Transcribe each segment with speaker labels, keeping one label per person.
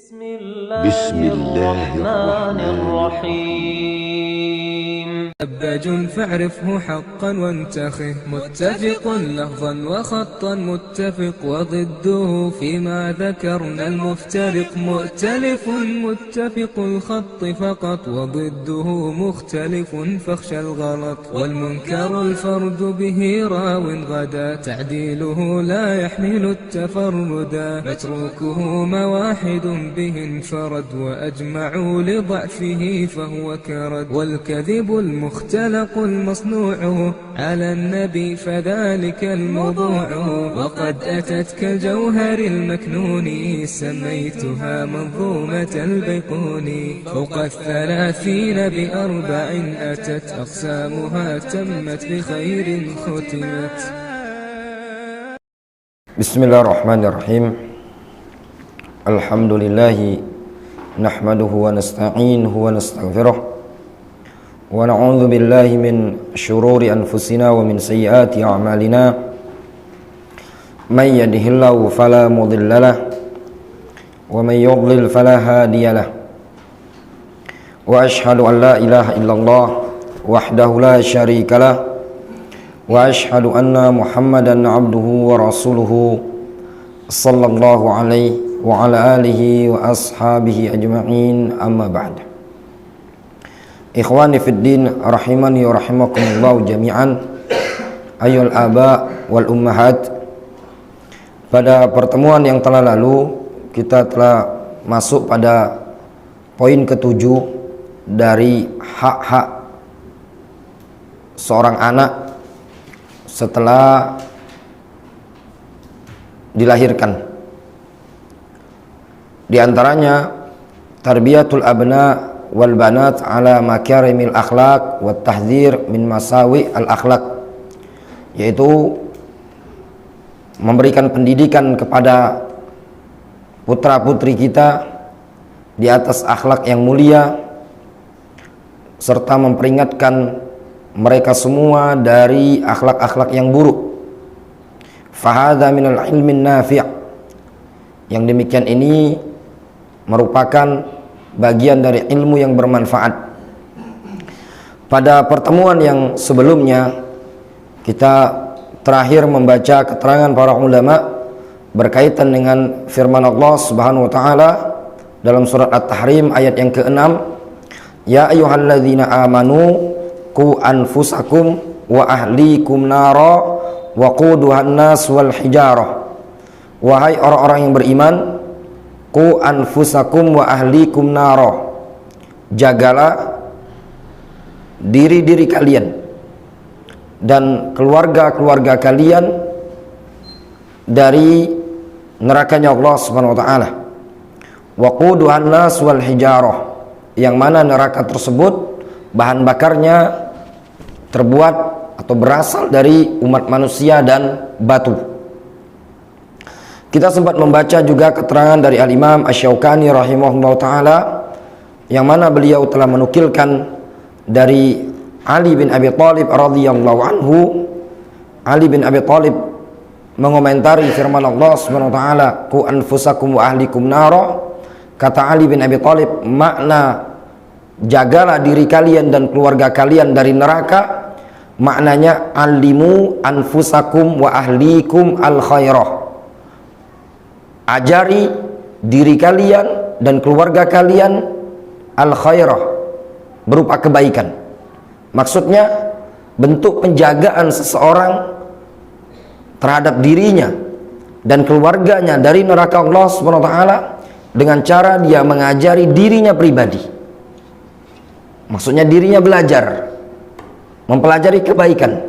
Speaker 1: بسم الله الرحمن الرحيم.
Speaker 2: أبج فاعرفه حقا وانتخه، متفق لفظا وخطا متفق، وضده فيما ذكرنا المفترق، مؤتلف متفق الخط فقط، وضده مختلف فاخشى الغلط، والمنكر الفرد به راو غدا، تعديله لا يحمل التفردا، متروكه مواحد به انفرد، وأجمعوا لضعفه فهو كرد، والكذب المختلق المصنوع على النبي فذلك الموضوع، وقد أتت كالجوهر المكنون سميتها منظومة البيقوني، فوق 30 بأربع أتت أقسامها تمت بخير ختمت.
Speaker 3: بسم الله الرحمن الرحيم. الحمد لله نحمده ونستعينه ونستغفره ونعوذ بالله من شرور أنفسنا ومن سيئات أعمالنا، من يهده الله فلا مضل له ومن يضلل فلا هادي له، وأشهد أن لا إله إلا الله وحده لا شريك له، وأشهد أن محمدا عبده ورسوله صلى الله عليه وعلى آله وأصحابه أجمعين، أما بعد. Ikhwani fid din rahimani wa rahimakumullah jami'an, ayyul aba wal ummahat. Pada pertemuan yang telah lalu kita telah masuk pada poin ketujuh dari hak-hak seorang anak setelah dilahirkan. Di antaranya tarbiyatul abna wal banat ala makarimil akhlaq wat tahdzir min masawi al akhlaq, yaitu memberikan pendidikan kepada putra-putri kita di atas akhlak yang mulia, serta memperingatkan mereka semua dari akhlak-akhlak yang buruk. Fahadha minal ilmin nafi', yang demikian ini merupakan bagian dari ilmu yang bermanfaat. Pada pertemuan yang sebelumnya kita terakhir membaca keterangan para ulama berkaitan dengan firman Allah Subhanahu wa taala dalam surat At-Tahrim ayat yang ke-6, ya ayyuhalladzina amanu qu anfusakum wa ahlikum nara wa quduhan nas wal hijarah. Wahai orang-orang yang beriman, qu anfusakum wa ahlikum nara, jagalah diri-diri kalian dan keluarga-keluarga kalian dari nerakanya Allah Subhanahu wa taala. Wa quduhan nas wal hijarah, yang mana neraka tersebut bahan bakarnya terbuat atau berasal dari umat manusia dan batu. Kita sempat membaca juga keterangan dari Al-Imam Asy-Syaukani rahimahullah ta'ala, yang mana beliau telah menukilkan dari Ali bin Abi Thalib radhiyallahu anhu. Ali bin Abi Thalib mengomentari firman Allah subhanahu wa ta'ala, qu anfusakum wa ahlikum nara. Kata Ali bin Abi Thalib, makna jagalah diri kalian dan keluarga kalian dari neraka, maknanya alimu anfusakum wa ahlikum al khairah, ajari diri kalian dan keluarga kalian al-khairah, berupa kebaikan. Maksudnya bentuk penjagaan seseorang terhadap dirinya dan keluarganya dari neraka Allah Subhanahu wa taala dengan cara dia mengajari dirinya pribadi. Maksudnya dirinya belajar, mempelajari kebaikan,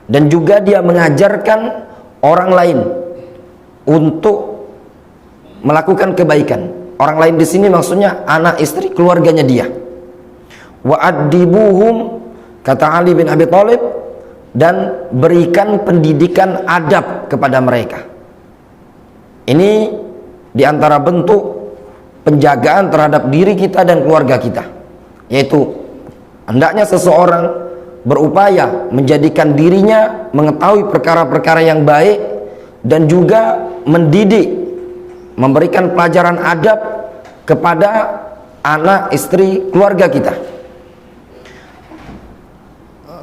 Speaker 3: dan juga dia mengajarkan orang lain untuk melakukan kebaikan. Orang lain di sini maksudnya anak, istri, keluarganya dia. Wa addibuhum, kata Ali bin Abi Thalib, dan berikan pendidikan adab kepada mereka. Ini diantara bentuk penjagaan terhadap diri kita dan keluarga kita, yaitu hendaknya seseorang berupaya menjadikan dirinya mengetahui perkara-perkara yang baik, dan juga mendidik, memberikan pelajaran adab kepada anak, istri, keluarga kita.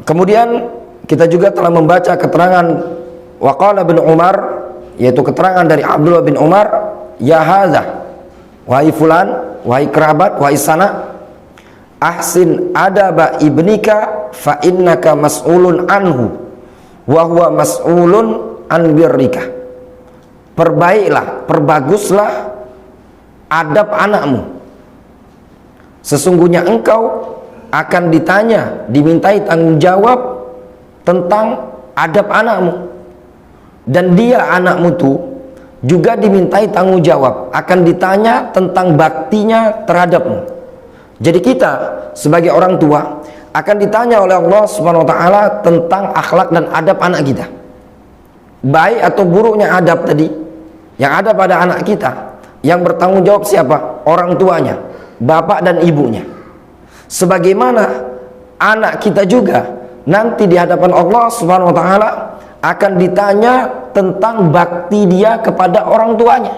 Speaker 3: Kemudian kita juga telah membaca keterangan waqala bin Umar, yaitu keterangan dari Abdullah bin Umar, ya hadza, wahai fulan, wahai kerabat, wahai sanak, ahsin adaba ibnika fa innaka mas'ulun anhu wa huwa mas'ulun an birrika. Perbaiklah, perbaguslah adab anakmu, sesungguhnya engkau akan ditanya, dimintai tanggung jawab tentang adab anakmu, dan dia, anakmu tuh, juga dimintai tanggung jawab, akan ditanya tentang baktinya terhadapmu. Jadi kita sebagai orang tua akan ditanya oleh Allah Subhanahu wa taala tentang akhlak dan adab anak kita. Baik atau buruknya adab tadi yang ada pada anak kita, yang bertanggung jawab siapa? Orang tuanya, bapak dan ibunya. Sebagaimana anak kita juga nanti di hadapan Allah Subhanahu wa taala akan ditanya tentang bakti dia kepada orang tuanya.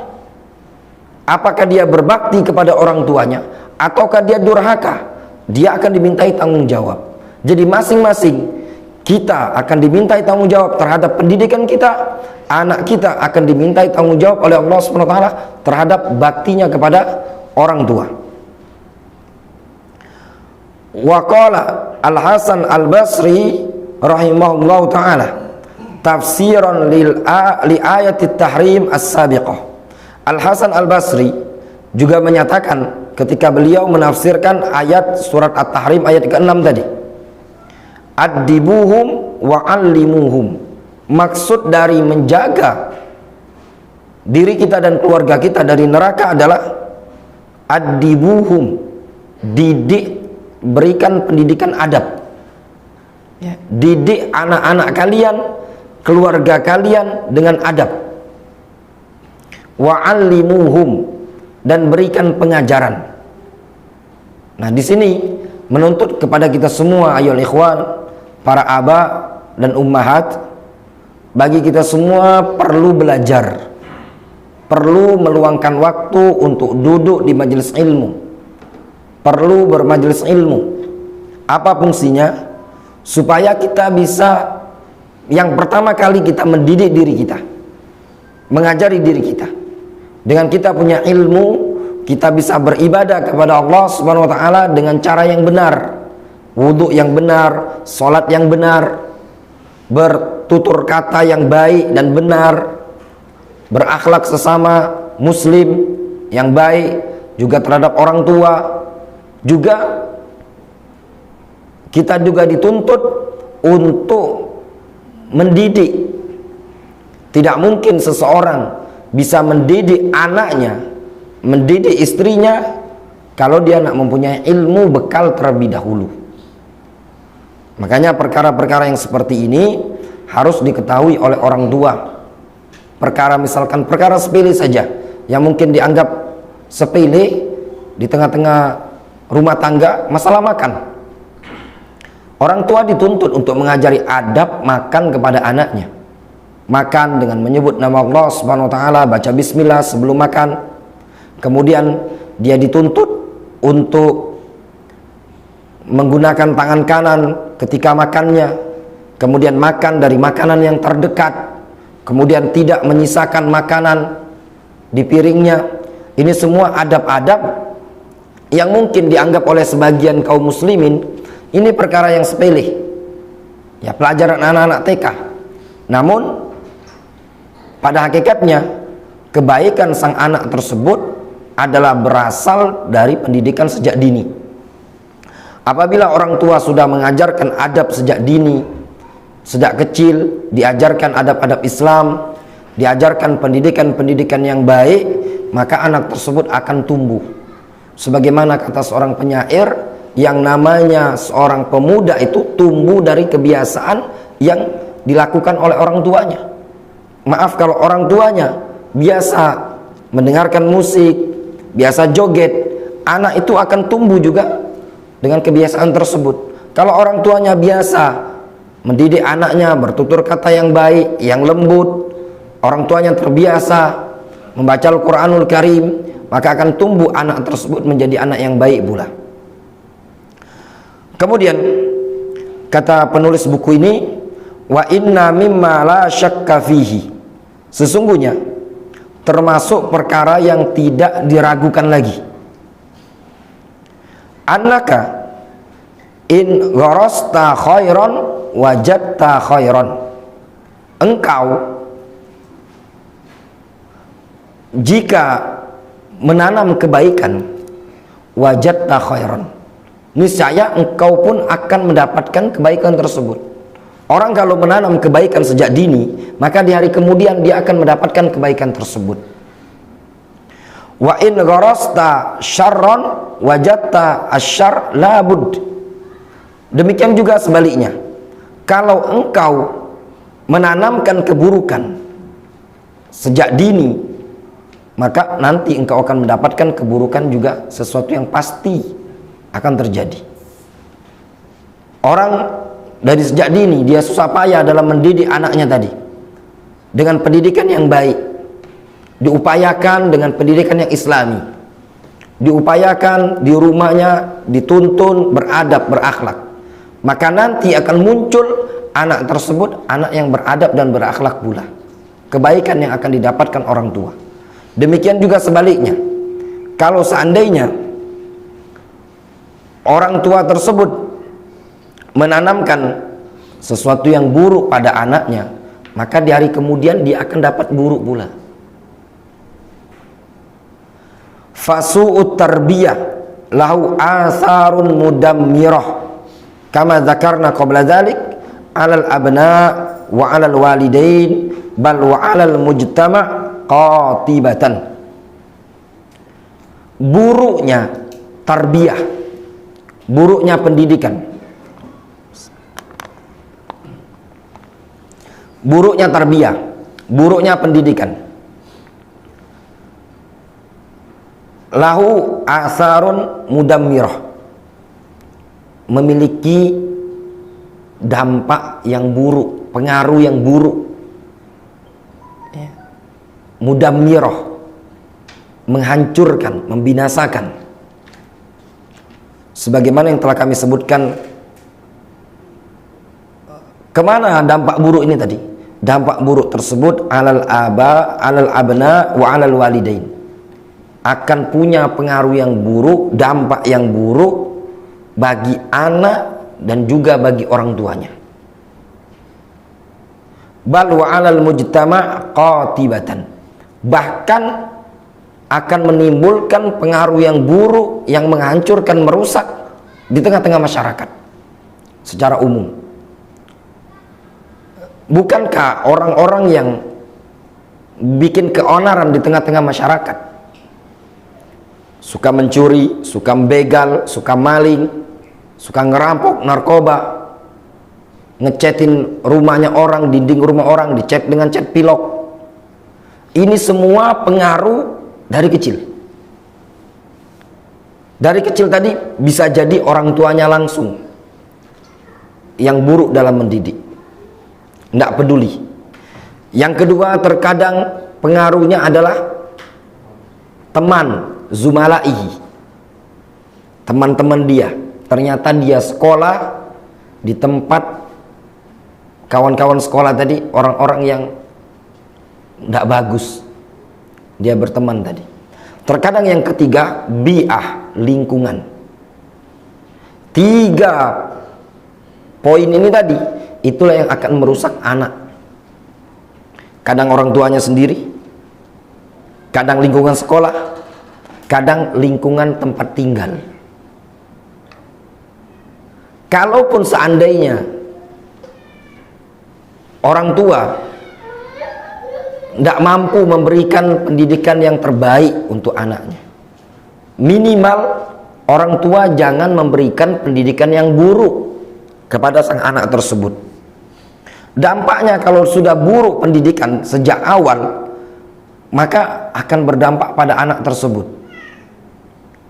Speaker 3: Apakah dia berbakti kepada orang tuanya ataukah dia durhaka? Dia akan dimintai tanggung jawab. Jadi masing-masing kita akan dimintai tanggung jawab terhadap pendidikan kita, anak kita akan dimintai tanggung jawab oleh Allah Subhanahu wa taala terhadap baktinya kepada orang tua. Waqala Al-Hasan Al-Basri rahimahullahu taala tafsiran li ayatit tahrim as-sabiqah. Al-Hasan Al-Basri juga menyatakan ketika beliau menafsirkan ayat surat At-Tahrim ayat ke-6 tadi, addibuhum wa allimuhum, maksud dari menjaga diri kita dan keluarga kita dari neraka adalah addibuhum, didik, berikan pendidikan adab, didik anak-anak kalian, keluarga kalian dengan adab. Wa'allimuhum, dan berikan pengajaran. Nah, di sini menuntut kepada kita semua, ayolah ikhwan, para aba dan ummahat, bagi kita semua perlu belajar, perlu meluangkan waktu untuk duduk di majelis ilmu, perlu bermajelis ilmu. Apa fungsinya? Supaya kita bisa, yang pertama kali kita mendidik diri kita, mengajari diri kita. Dengan kita punya ilmu, kita bisa beribadah kepada Allah Subhanahu wa taala dengan cara yang benar, wudhu yang benar, sholat yang benar, bertutur kata yang baik dan benar, berakhlak sesama muslim yang baik juga terhadap orang tua. Juga kita juga dituntut untuk mendidik. Tidak mungkin seseorang bisa mendidik anaknya, mendidik istrinya kalau dia nak mempunyai ilmu bekal terlebih dahulu. Makanya perkara-perkara yang seperti ini harus diketahui oleh orang tua. Perkara misalkan perkara sepele saja yang mungkin dianggap sepele di tengah-tengah rumah tangga, masalah makan. Orang tua dituntut untuk mengajari adab makan kepada anaknya. Makan dengan menyebut nama Allah Subhanahu wa taala, baca bismillah sebelum makan. Kemudian dia dituntut untuk menggunakan tangan kanan ketika makannya. Kemudian makan dari makanan yang terdekat. Kemudian tidak menyisakan makanan di piringnya. Ini semua adab-adab yang mungkin dianggap oleh sebagian kaum muslimin ini perkara yang sepele. Ya, pelajaran anak-anak TK. Namun pada hakikatnya kebaikan sang anak tersebut adalah berasal dari pendidikan sejak dini. Apabila orang tua sudah mengajarkan adab sejak dini, sejak kecil diajarkan adab-adab Islam, diajarkan pendidikan-pendidikan yang baik, maka anak tersebut akan tumbuh. Sebagaimana kata seorang penyair, yang namanya seorang pemuda itu tumbuh dari kebiasaan yang dilakukan oleh orang tuanya. Maaf, kalau orang tuanya biasa mendengarkan musik, biasa joget, anak itu akan tumbuh juga dengan kebiasaan tersebut. Kalau orang tuanya biasa mendidik anaknya bertutur kata yang baik, yang lembut, orang tuanya terbiasa membaca Al-Quranul Karim, maka akan tumbuh anak tersebut menjadi anak yang baik pula. Kemudian kata penulis buku ini, wa inna mimma la syakka fihi, sesungguhnya termasuk perkara yang tidak diragukan lagi, annaka in gharasta khairan wajadta khairan, engkau jika menanam kebaikan wajadta khairan, niscaya engkau pun akan mendapatkan kebaikan tersebut. Orang kalau menanam kebaikan sejak dini, maka di hari kemudian dia akan mendapatkan kebaikan tersebut. Wa in gharasta syarran wajadta asyarr la bud. Demikian juga sebaliknya, kalau engkau menanamkan keburukan sejak dini, maka nanti engkau akan mendapatkan keburukan juga, sesuatu yang pasti akan terjadi. Orang dari sejak dini dia susah payah dalam mendidik anaknya tadi dengan pendidikan yang baik, diupayakan dengan pendidikan yang islami, diupayakan di rumahnya dituntun beradab berakhlak, maka nanti akan muncul anak tersebut anak yang beradab dan berakhlak pula, kebaikan yang akan didapatkan orang tua. Demikian juga sebaliknya, kalau seandainya orang tua tersebut menanamkan sesuatu yang buruk pada anaknya, maka di hari kemudian dia akan dapat buruk pula. Fasu'ut tarbiyah lahu atharun mudammirah kama dzakarna qabla dzalik 'alal abna wa 'alal walidain bal wa 'alal mujtama' qatibatan. Buruknya tarbiyah, buruknya pendidikan, buruknya tarbiyah, buruknya pendidikan, lahu asarun mudammirah, memiliki dampak yang buruk, pengaruh yang buruk. Mudammirah, menghancurkan, membinasakan. Sebagaimana yang telah kami sebutkan, kemana dampak buruk ini tadi? Dampak buruk tersebut alal abna wa alal walidain, akan punya pengaruh yang buruk, dampak yang buruk bagi anak dan juga bagi orang tuanya. Bal wa alal mujtama' qatibatan, bahkan akan menimbulkan pengaruh yang buruk yang menghancurkan, merusak di tengah-tengah masyarakat secara umum. Bukankah orang-orang yang bikin keonaran di tengah-tengah masyarakat, suka mencuri, suka begal, suka maling, suka ngerampok, narkoba, ngecatin rumahnya orang, dinding rumah orang dicat dengan cat pilok, ini semua pengaruh dari kecil. Dari kecil tadi bisa jadi orang tuanya langsung yang buruk dalam mendidik, tidak peduli. Yang kedua, terkadang pengaruhnya adalah teman, zumalaihi, teman-teman dia. Ternyata dia sekolah di tempat kawan-kawan sekolah tadi, orang-orang yang tidak bagus, dia berteman tadi. Terkadang yang ketiga, bi'ah, lingkungan. 3 poin ini tadi, itulah yang akan merusak anak. Kadang orang tuanya sendiri, kadang lingkungan sekolah, kadang lingkungan tempat tinggal. Kalaupun seandainya orang tua tidak mampu memberikan pendidikan yang terbaik untuk anaknya, minimal orang tua jangan memberikan pendidikan yang buruk kepada sang anak tersebut. Dampaknya kalau sudah buruk pendidikan sejak awal, maka akan berdampak pada anak tersebut.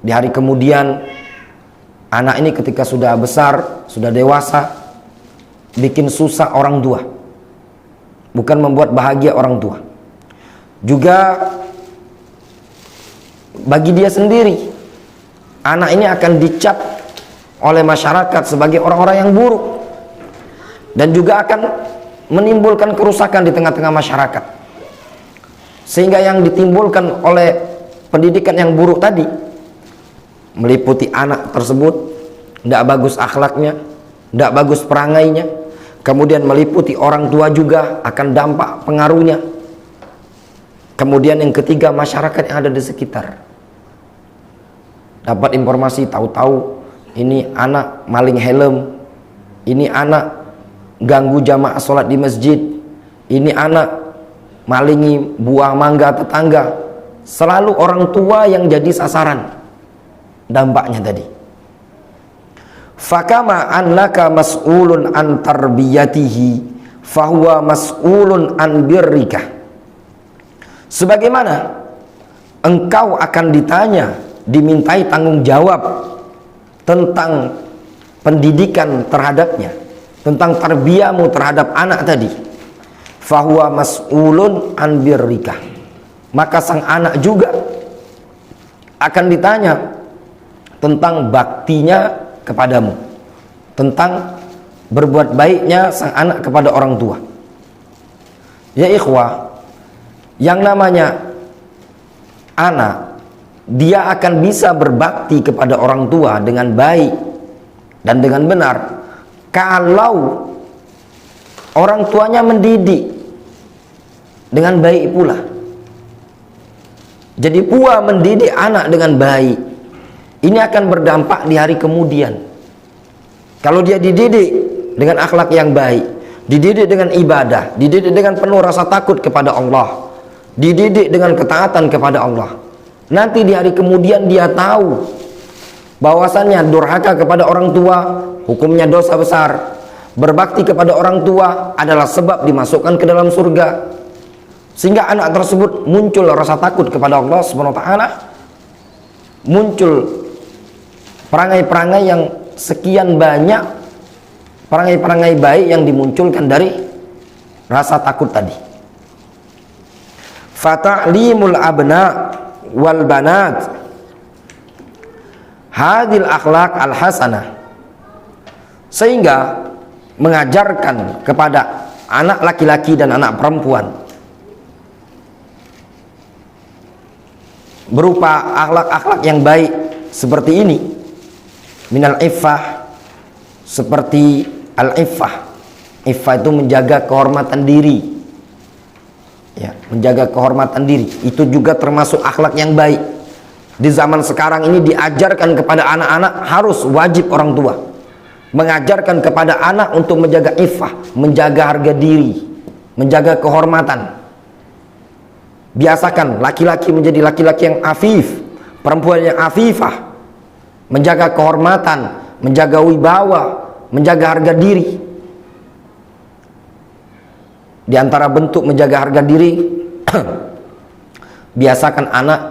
Speaker 3: Di hari kemudian, anak ini ketika sudah besar, sudah dewasa, bikin susah orang tua, bukan membuat bahagia orang tua. Juga bagi dia sendiri. Anak ini akan dicap oleh masyarakat sebagai orang-orang yang buruk, dan juga akan menimbulkan kerusakan di tengah-tengah masyarakat. Sehingga yang ditimbulkan oleh pendidikan yang buruk tadi meliputi anak tersebut tidak bagus akhlaknya, tidak bagus perangainya, kemudian meliputi orang tua juga akan dampak pengaruhnya. Kemudian yang ketiga, masyarakat yang ada di sekitar dapat informasi, tahu-tahu ini anak maling helm, ini anak ganggu jamaah sholat di masjid, ini anak malingi buah mangga tetangga. Selalu orang tua yang jadi sasaran dampaknya tadi. Fakama annaka mas'ulun an tarbiyatihi fahuwa mas'ulun an birrika. Sebagaimana engkau akan ditanya, dimintai tanggung jawab tentang pendidikan terhadapnya, tentang tarbiyahmu terhadap anak tadi, fahuwa mas'ulun an birrika, maka sang anak juga akan ditanya tentang baktinya kepadamu, tentang berbuat baiknya sang anak kepada orang tua. Ya ikhwah, yang namanya anak, dia akan bisa berbakti kepada orang tua dengan baik dan dengan benar kalau orang tuanya mendidik dengan baik pula. Jadi pula mendidik anak dengan baik, ini akan berdampak di hari kemudian. Kalau dia dididik dengan akhlak yang baik, dididik dengan ibadah, dididik dengan penuh rasa takut kepada Allah, dididik dengan ketaatan kepada Allah, nanti di hari kemudian dia tahu bahwasannya durhaka kepada orang tua hukumnya dosa besar, berbakti kepada orang tua adalah sebab dimasukkan ke dalam surga. Sehingga anak tersebut muncul rasa takut kepada Allah Subhanahu wa taala, muncul perangai-perangai yang sekian banyak, perangai-perangai baik yang dimunculkan dari rasa takut tadi. Fata'limul abna wal banat hadil akhlak al hasanah, sehingga mengajarkan kepada anak laki-laki dan anak perempuan berupa akhlak-akhlak yang baik seperti ini, minal iffah, seperti al iffah. Iffah itu menjaga kehormatan diri, ya, menjaga kehormatan diri itu juga termasuk akhlak yang baik. Di zaman sekarang ini diajarkan kepada anak-anak, harus wajib orang tua mengajarkan kepada anak untuk menjaga iffah, menjaga harga diri, menjaga kehormatan. Biasakan laki-laki menjadi laki-laki yang afif, perempuan yang afifah, menjaga kehormatan, menjaga wibawa, menjaga harga diri. Di antara bentuk menjaga harga diri, biasakan anak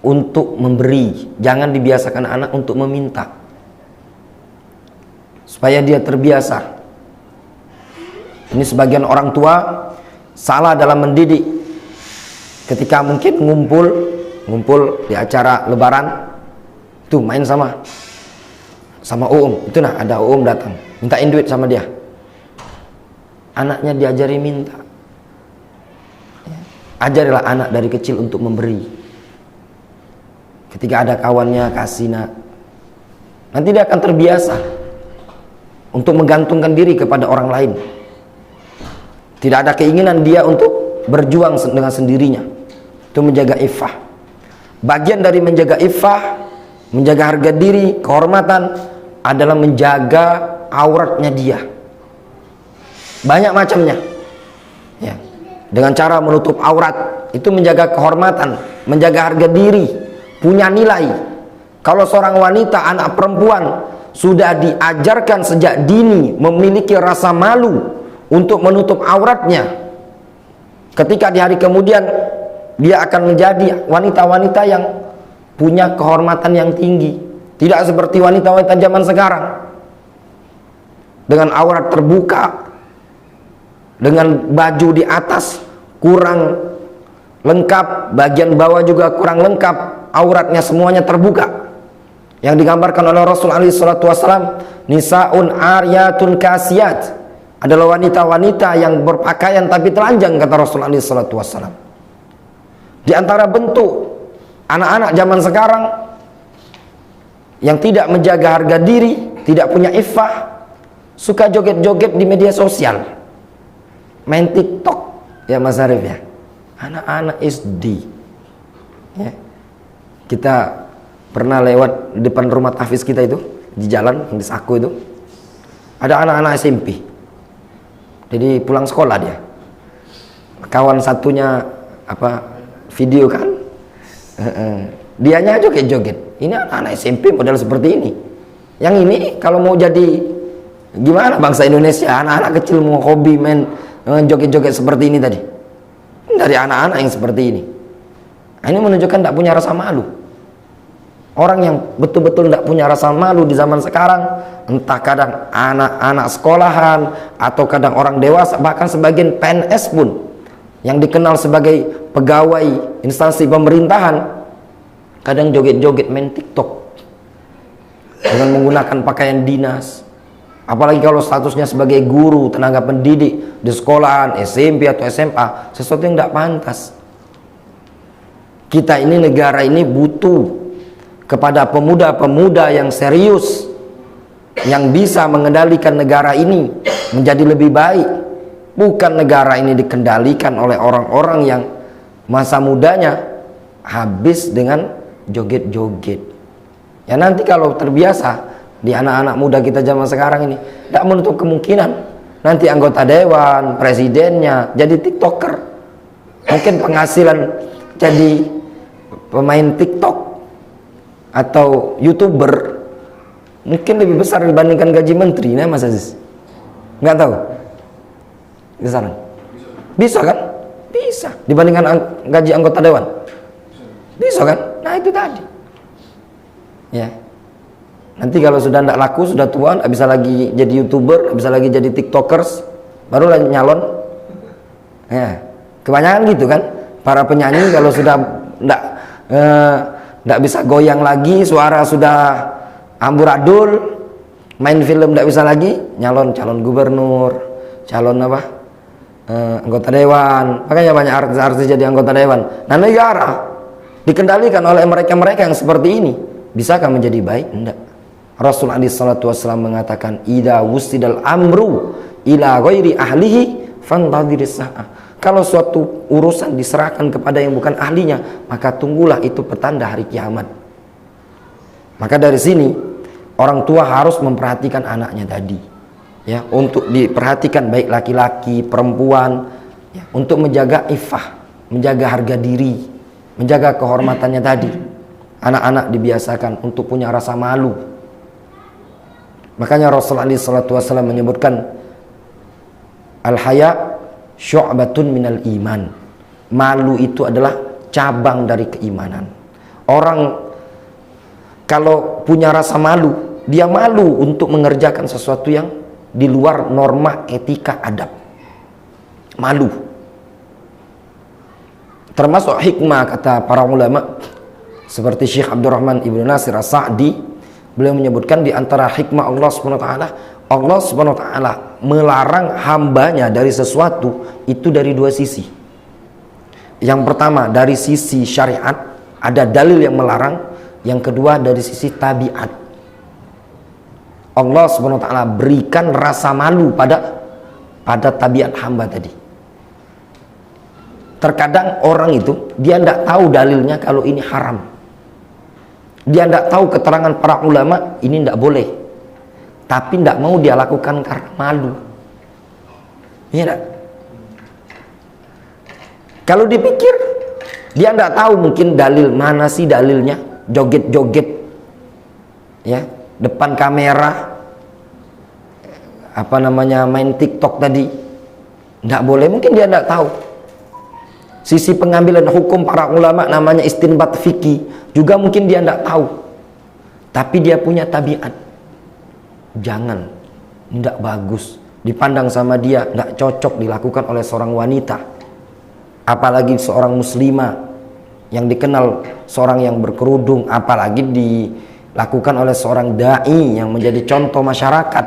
Speaker 3: untuk memberi, jangan dibiasakan anak untuk meminta, supaya dia terbiasa. Ini sebagian orang tua salah dalam mendidik. Ketika mungkin ngumpul di acara lebaran, tuh main sama itu, nah ada datang mintain duit sama dia, anaknya diajari minta. Ajarilah anak dari kecil untuk memberi. Ketika ada kawannya, kasih nak. Nanti dia akan terbiasa untuk menggantungkan diri kepada orang lain. Tidak ada keinginan dia untuk berjuang dengan sendirinya. Itu menjaga iffah. Bagian dari menjaga iffah, menjaga harga diri, kehormatan adalah menjaga auratnya dia. Banyak macamnya, ya. Dengan cara menutup aurat, itu menjaga kehormatan, menjaga harga diri, punya nilai. Kalau seorang wanita, anak perempuan sudah diajarkan sejak dini memiliki rasa malu untuk menutup auratnya, ketika di hari kemudian dia akan menjadi wanita-wanita yang punya kehormatan yang tinggi. Tidak seperti wanita-wanita zaman sekarang dengan aurat terbuka, dengan baju di atas kurang lengkap, bagian bawah juga kurang lengkap, auratnya semuanya terbuka. Yang digambarkan oleh Rasul alaihi salatu wasallam, nisaun aryatun kasiyat, adalah wanita-wanita yang berpakaian tapi telanjang, kata Rasul alaihi salatu wasallam. Di antara bentuk anak-anak zaman sekarang yang tidak menjaga harga diri, tidak punya iffah, suka joget-joget di media sosial, main TikTok, ya Mas Arif ya, anak-anak SD ya. Kita pernah lewat depan rumah Hafiz kita itu, di jalan yang di Saku itu, ada anak-anak SMP. Jadi pulang sekolah dia, kawan satunya video kan, dianya joget-joget. Ini anak-anak SMP model seperti ini. Yang ini kalau mau jadi gimana bangsa Indonesia, anak-anak kecil mau hobi main joget-joget seperti ini tadi, dari anak-anak yang seperti ini. Nah, ini menunjukkan tidak punya rasa malu. Orang yang betul-betul tidak punya rasa malu di zaman sekarang, entah kadang anak-anak sekolahan atau kadang orang dewasa, bahkan sebagian PNS pun yang dikenal sebagai pegawai instansi pemerintahan, kadang joget-joget main TikTok dengan menggunakan pakaian dinas. Apalagi kalau statusnya sebagai guru, tenaga pendidik di sekolahan, SMP atau SMA, sesuatu yang tidak pantas. Kita ini, negara ini butuh kepada pemuda-pemuda yang serius, yang bisa mengendalikan negara ini menjadi lebih baik. Bukan negara ini dikendalikan oleh orang-orang yang masa mudanya habis dengan joget-joget. Ya nanti kalau terbiasa di anak-anak muda kita zaman sekarang ini, tidak menutup kemungkinan nanti anggota dewan, presidennya jadi TikToker. Mungkin penghasilan jadi pemain TikTok atau YouTuber mungkin lebih besar dibandingkan gaji menteri, nah Mas Aziz? Nggak tahu? Bisa kan? Bisa dibandingkan gaji anggota dewan. Bisa kan? Nah itu tadi. Ya. Nanti kalau sudah tidak laku, sudah tua, tidak bisa lagi jadi YouTuber, tidak bisa lagi jadi TikTokers, baru nyalon. Ya. Kebanyakan gitu kan? Para penyanyi kalau sudah tidak bisa goyang lagi, suara sudah amburadul, main film tidak bisa lagi, nyalon calon gubernur, calon anggota dewan. Makanya banyak artis-artis jadi anggota dewan. Nah negara dikendalikan oleh mereka-mereka yang seperti ini. Bisakah menjadi baik? Tidak. Rasul alaihi salatu wasallam mengatakan, idza wusidal amru ila ghairi ahlihi fantadhiris sa'ah. Kalau suatu urusan diserahkan kepada yang bukan ahlinya, maka tunggulah itu petanda hari kiamat. Maka dari sini orang tua harus memperhatikan anaknya tadi, ya, untuk diperhatikan baik laki-laki, perempuan, ya, untuk menjaga iffah, menjaga harga diri, menjaga kehormatannya tadi. Anak-anak dibiasakan untuk punya rasa malu. Makanya Rasulullah SAW menyebutkan al-haya syu'batun minal iman. Malu itu adalah cabang dari keimanan. Orang kalau punya rasa malu, dia malu untuk mengerjakan sesuatu yang di luar norma etika adab. Malu. Termasuk hikmah kata para ulama seperti Syekh Abdurrahman Ibnu Nasir As-Sa'di, beliau menyebutkan di antara hikmah Allah SWT, Allah SWT melarang hambanya dari sesuatu itu dari dua sisi. Yang pertama dari sisi syariat, ada dalil yang melarang. Yang kedua dari sisi tabiat. Allah SWT berikan rasa malu pada tabiat hamba tadi. Terkadang orang itu dia tidak tahu dalilnya kalau ini haram. Dia tidak tahu keterangan para ulama ini tidak boleh, tapi tidak mau dia lakukan karena malu. Iya tidak? Kalau dipikir, dia tidak tahu mungkin dalil mana sih dalilnya, joget-joget, ya, depan kamera, main TikTok tadi, tidak boleh. Mungkin dia tidak tahu. Sisi pengambilan hukum para ulama namanya istinbat fikih juga mungkin dia tidak tahu. Tapi dia punya tabiat. Jangan, tidak bagus. Dipandang sama dia, tidak cocok dilakukan oleh seorang wanita. apalagi seorang muslimah yang dikenal seorang yang berkerudung, apalagi dilakukan oleh seorang dai yang menjadi contoh masyarakat,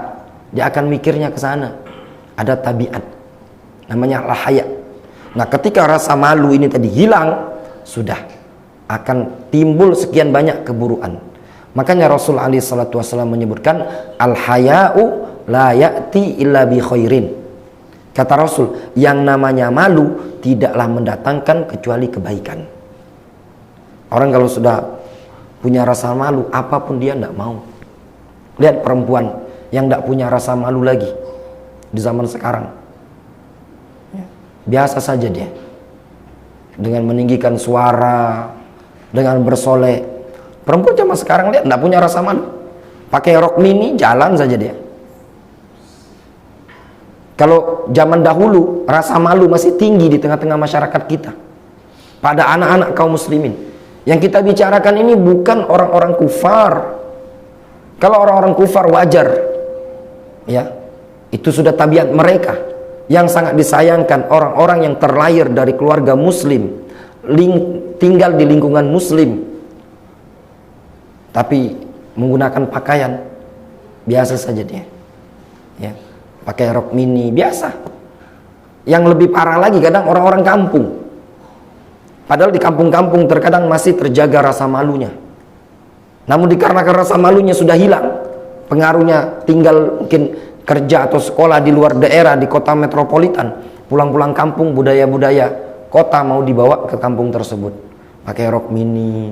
Speaker 3: dia akan mikirnya ke sana. Ada tabiat namanya al-haya. Nah, ketika rasa malu ini tadi hilang, sudah akan timbul sekian banyak keburukan. Makanya Rasul alaihi salatu wasallam menyebutkan al-haya'u la ya'ti illa bi khairin. Kata Rasul, yang namanya malu tidaklah mendatangkan kecuali kebaikan. Orang kalau sudah punya rasa malu, apapun dia tidak mau. Lihat perempuan yang tidak punya rasa malu lagi di zaman sekarang. Biasa saja dia, dengan meninggikan suara, dengan bersolek. Perempuan zaman sekarang lihat tidak punya rasa malu, pakai rok mini jalan saja dia. Kalau zaman dahulu rasa malu masih tinggi di tengah-tengah masyarakat kita, pada anak-anak kaum muslimin. Yang kita bicarakan ini bukan orang-orang kufar. Kalau orang-orang kufar wajar, ya, itu sudah tabiat mereka. Yang sangat disayangkan orang-orang yang terlahir dari keluarga muslim, tinggal di lingkungan muslim, tapi menggunakan pakaian biasa saja dia, ya, pakai rok mini biasa. Yang lebih parah lagi kadang orang-orang kampung. Padahal di kampung-kampung terkadang masih terjaga rasa malunya. Namun dikarenakan rasa malunya sudah hilang, pengaruhnya tinggal mungkin kerja atau sekolah di luar daerah, di kota metropolitan, pulang-pulang kampung, budaya-budaya kota mau dibawa ke kampung tersebut. Pakai rok mini,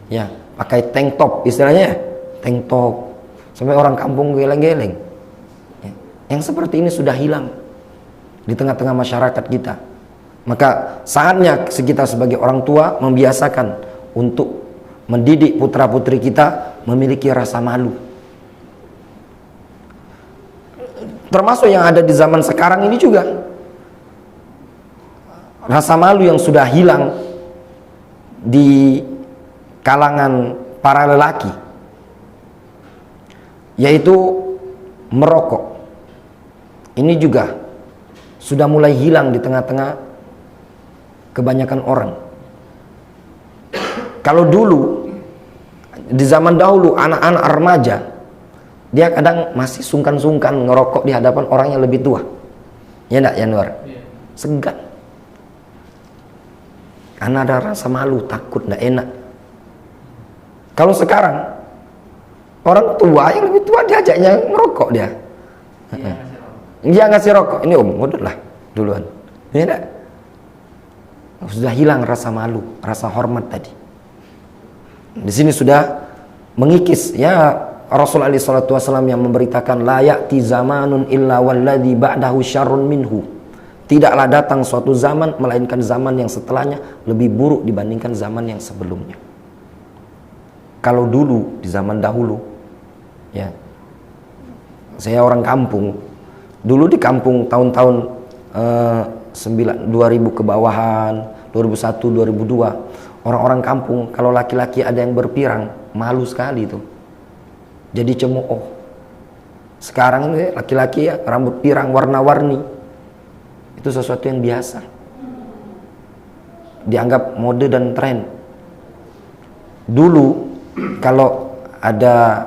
Speaker 3: ya, pakai tank top istilahnya, tank top, sampai orang kampung geleng-geleng. Ya. Yang seperti ini sudah hilang di tengah-tengah masyarakat kita. Maka saatnya kita sebagai orang tua membiasakan untuk mendidik putra-putri kita memiliki rasa malu. Termasuk yang ada di zaman sekarang ini juga. Rasa malu yang sudah hilang di kalangan para lelaki, yaitu merokok. Ini juga sudah mulai hilang di tengah-tengah kebanyakan orang. Kalau dulu, di zaman dahulu, anak-anak remaja, dia kadang masih sungkan-sungkan ngerokok di hadapan orang yang lebih tua. Ya enggak, Yanuar? Segan. Karena ada rasa malu, takut, enggak enak. Kalau sekarang, orang tua yang lebih tua diajaknya ngerokok dia. Dia ngasih rokok. Ini om, udahlah duluan. Ya enggak? Sudah hilang rasa malu, rasa hormat tadi. Di sini sudah mengikis, ya, Rasulullah SAW yang memberitakan la ya'ti zamanun illa walladhi ba'dahu syarrun minhu. Tidaklah datang suatu zaman melainkan zaman yang setelahnya lebih buruk dibandingkan zaman yang sebelumnya. Kalau dulu di zaman dahulu, ya, saya orang kampung. Dulu di kampung tahun-tahun 2000 ke bawahan, 2001, 2002, orang-orang kampung kalau laki-laki ada yang berpirang, malu sekali itu. Jadi cemooh. Sekarang ini laki-laki ya rambut pirang warna-warni, itu sesuatu yang biasa, dianggap mode dan tren. Dulu kalau ada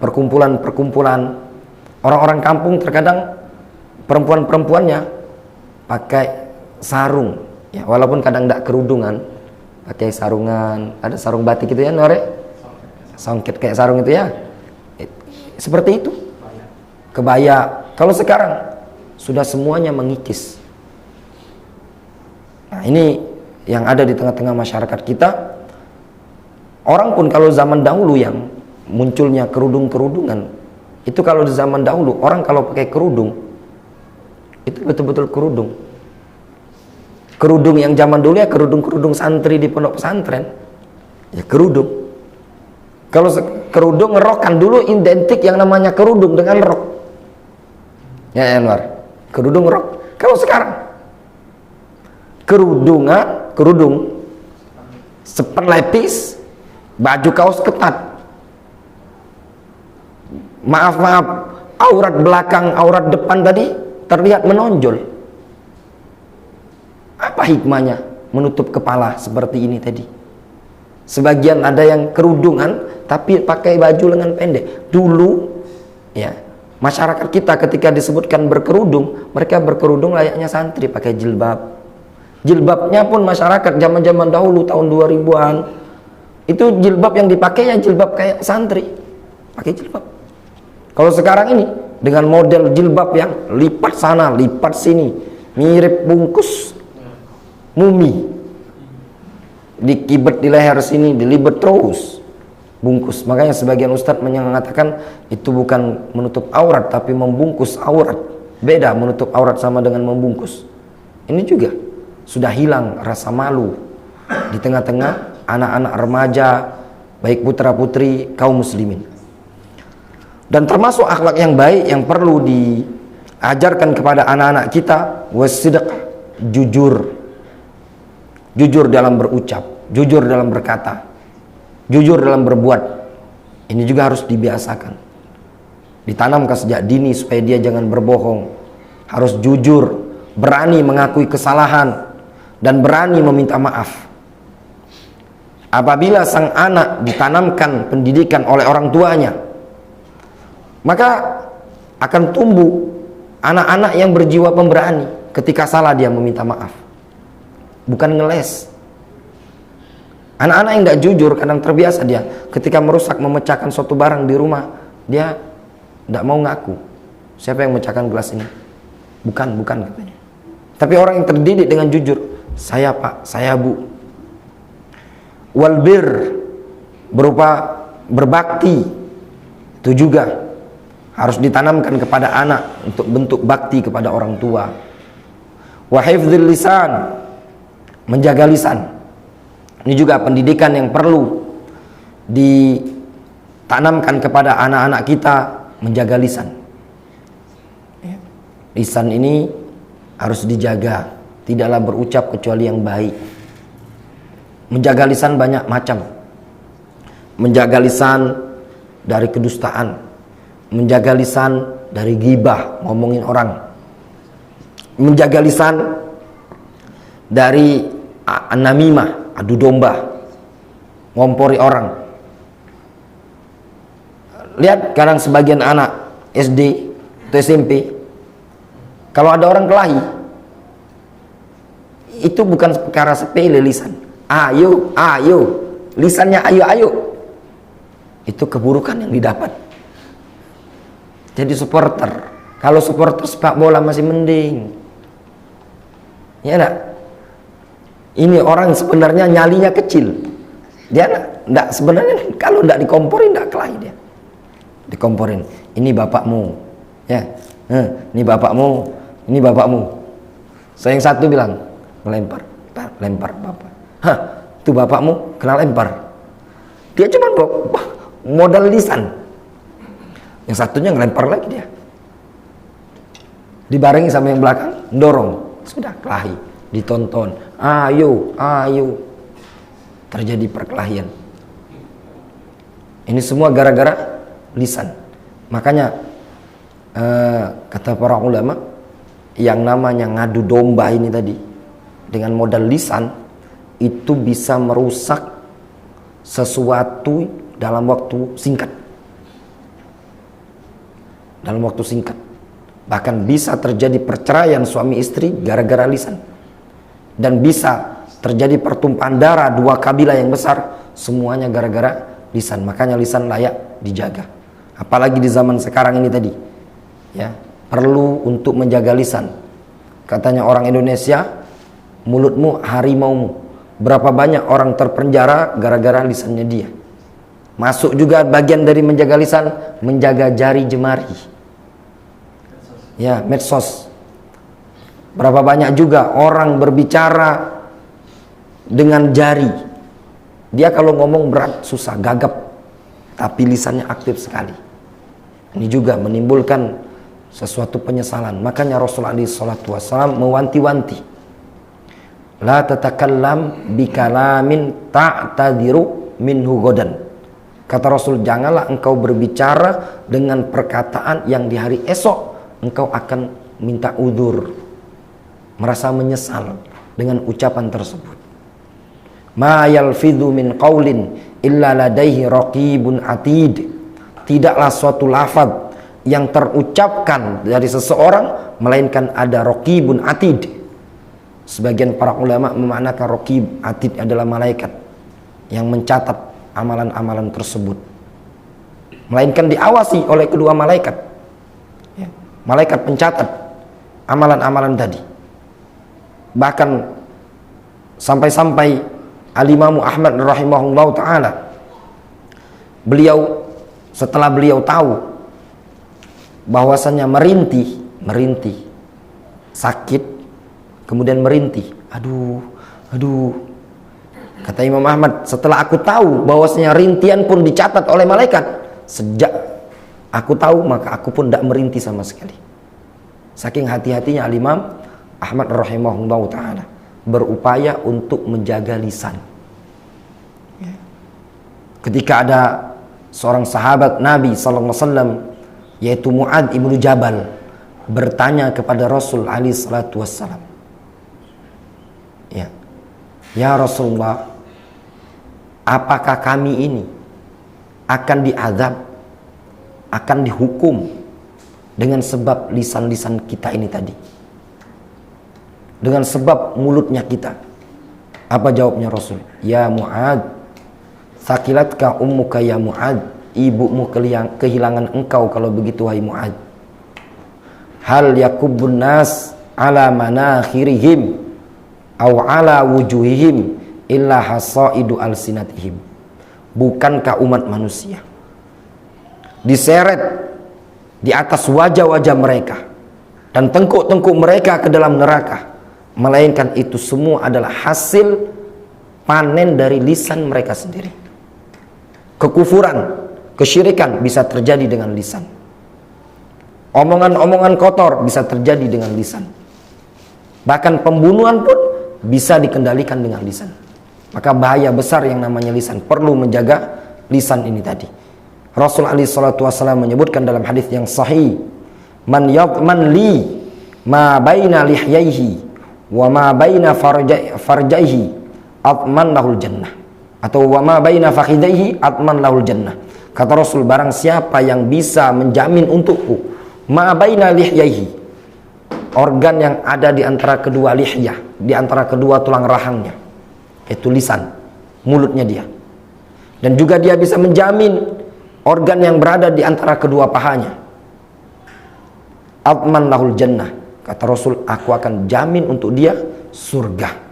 Speaker 3: perkumpulan-perkumpulan orang-orang kampung, terkadang perempuan-perempuannya pakai sarung, ya, walaupun kadang tidak kerudungan, pakai sarungan, ada sarung batik gitu ya, Nore, songket kayak sarung itu ya, seperti itu, kebaya. Kalau sekarang sudah semuanya mengikis. Nah, ini yang ada di tengah-tengah masyarakat kita. Orang pun kalau zaman dahulu yang munculnya kerudung-kerudungan, itu kalau di zaman dahulu orang kalau pakai kerudung itu betul-betul kerudung. Kerudung yang zaman dulu ya kerudung-kerudung santri di pondok pesantren, ya kerudung. Kalau kerudung, rok kan dulu identik yang namanya kerudung dengan rok, ya Anwar, kerudung rok. Kalau sekarang kerudung seperlepis, baju kaos ketat, maaf, aurat belakang, aurat depan tadi terlihat menonjol. hikmahnya menutup kepala seperti ini tadi? Sebagian ada yang kerudungan tapi pakai baju lengan pendek. Dulu ya, masyarakat kita ketika disebutkan berkerudung, mereka berkerudung layaknya santri, pakai jilbab. Jilbabnya pun masyarakat zaman-zaman dahulu tahun 2000-an itu jilbab yang dipakai ya jilbab kayak santri, pakai jilbab. Kalau sekarang ini dengan model jilbab yang lipat sana, lipat sini, mirip bungkus mumi, dikibet di leher sini, dilibet terus bungkus. Makanya sebagian ustadz mengatakan itu bukan menutup aurat tapi membungkus aurat. Beda menutup aurat sama dengan membungkus. Ini juga sudah hilang rasa malu di tengah-tengah anak-anak remaja, baik putra putri kaum muslimin. Dan termasuk akhlak yang baik yang perlu diajarkan kepada anak-anak kita, wasidq, jujur dalam berucap, jujur dalam berkata, jujur dalam berbuat. Ini juga harus dibiasakan, ditanamkan sejak dini supaya dia jangan berbohong, harus jujur, berani mengakui kesalahan dan berani meminta maaf. Apabila sang anak ditanamkan pendidikan oleh orang tuanya, maka akan tumbuh anak-anak yang berjiwa pemberani. Ketika salah dia meminta maaf, bukan ngeles. Anak-anak yang nggak jujur kadang terbiasa dia ketika merusak, memecahkan suatu barang di rumah, dia nggak mau ngaku. Siapa yang memecahkan gelas ini? Bukan katanya. Tapi orang yang terdidik dengan jujur, saya pak, saya bu. Walbir, berupa berbakti, itu juga harus ditanamkan kepada anak untuk bentuk bakti kepada orang tua. Wa hifdzil lisan, menjaga lisan. Ini juga pendidikan yang perlu ditanamkan kepada anak-anak kita, menjaga lisan. Lisan ini harus dijaga, tidaklah berucap kecuali yang baik. Menjaga lisan banyak macam. Menjaga lisan dari kedustaan, menjaga lisan dari ghibah, ngomongin orang, menjaga lisan dari namimah, adu domba, ngompori orang. Lihat kadang sebagian anak SD atau SMP, kalau ada orang kelahi, itu bukan perkara sepele lisan. Ayo, lisannya ayo. Itu keburukan yang didapat. Jadi supporter, kalau supporter sepak bola masih mending, ya enggak? Ini orang sebenarnya nyalinya kecil, dia enggak sebenarnya kalau enggak dikomporin enggak kelahi dia. Dikomporin, ini bapakmu, ya, ini bapakmu. Saya yang satu bilang lempar bapak, itu bapakmu kena lempar. Dia cuma modal lisan. Yang satunya ngelempar lagi dia, dibarengi sama yang belakang dorong, sudah kelahi, ditonton, ayo, terjadi perkelahian. Ini semua gara-gara lisan. Makanya kata para ulama, yang namanya ngadu domba ini tadi dengan modal lisan itu bisa merusak sesuatu dalam waktu singkat. Bahkan bisa terjadi perceraian suami istri gara-gara lisan, dan bisa terjadi pertumpahan darah dua kabilah yang besar, semuanya gara-gara lisan. Makanya lisan layak dijaga, apalagi di zaman sekarang ini tadi, ya, perlu untuk menjaga lisan. Katanya orang Indonesia, mulutmu harimaumu. Berapa banyak orang terpenjara gara-gara lisannya dia. Masuk juga bagian dari menjaga lisan, menjaga jari jemari. Ya, medsos. Berapa banyak juga orang berbicara dengan jari. Dia kalau ngomong berat, susah, gagap, tapi lisannya aktif sekali. Ini juga menimbulkan sesuatu penyesalan. Makanya Rasulullah SAW mewanti-wanti, la tatakallam bikalamin ta'tadiru minhu godan. Kata Rasul, janganlah engkau berbicara dengan perkataan yang di hari esok engkau akan minta udzur, merasa menyesal. dengan ucapan tersebut. Ma yalfidhu min qaulin illa ladaihi raqibun atid. Tidaklah suatu lafaz yang terucapkan dari seseorang melainkan ada raqibun atid. Sebagian para ulama memaknakan raqib atid adalah malaikat yang mencatat amalan-amalan tersebut, melainkan diawasi oleh kedua malaikat, ya, malaikat pencatat amalan-amalan tadi. Bahkan sampai-sampai Al-Imam Ahmad rahimahullah ta'ala, beliau setelah beliau tahu bahwasannya merintih sakit, kemudian merintih, aduh, kata Imam Ahmad, setelah aku tahu bahwasanya rintihan pun dicatat oleh malaikat, sejak aku tahu maka aku pun tidak merintih sama sekali. Saking hati-hatinya Al-Imam Ahmad rahimahullah ta'ala berupaya untuk menjaga lisan. Ketika ada seorang sahabat Nabi SAW, yaitu Mu'adz ibnu Jabal, bertanya kepada Rasul alaihi salatu wassalam, ya Rasulullah, apakah kami ini akan diazab, akan dihukum dengan sebab lisan-lisan kita ini tadi, dengan sebab mulutnya kita? Apa jawabnya Rasul? Ya Mu'adz, sakilatka ummuka ya Mu'adz, ibumu kehilangan engkau kalau begitu wahai Mu'adz. Hal yakubbun nas ala manakhirihim aw ala wujuhihim illa hasaidu alsinatihim. Bukankah umat manusia diseret di atas wajah-wajah mereka dan tengkuk-tengkuk mereka ke dalam neraka, melainkan itu semua adalah hasil panen dari lisan mereka sendiri. Kekufuran, kesyirikan bisa terjadi dengan lisan. Omongan-omongan kotor bisa terjadi dengan lisan. Bahkan pembunuhan pun bisa dikendalikan dengan lisan. Maka bahaya besar yang namanya lisan. Perlu menjaga lisan ini tadi. Rasul alaihi salatu wasallam menyebutkan dalam hadis yang sahih, man yadman li ma baina lihyaihi wa ma baina farjaihi atman lahul jannah, atau wa ma baina fakhidaihi atman lahul jannah. Kata Rasul, barang siapa yang bisa menjamin untukku ma baina lihyaihi, organ yang ada di antara kedua lihyah, di antara kedua tulang rahangnya, itu lisan, mulutnya dia, dan juga dia bisa menjamin organ yang berada di antara kedua pahanya, atman lahul jannah, kata Rasul, aku akan jamin untuk dia surga.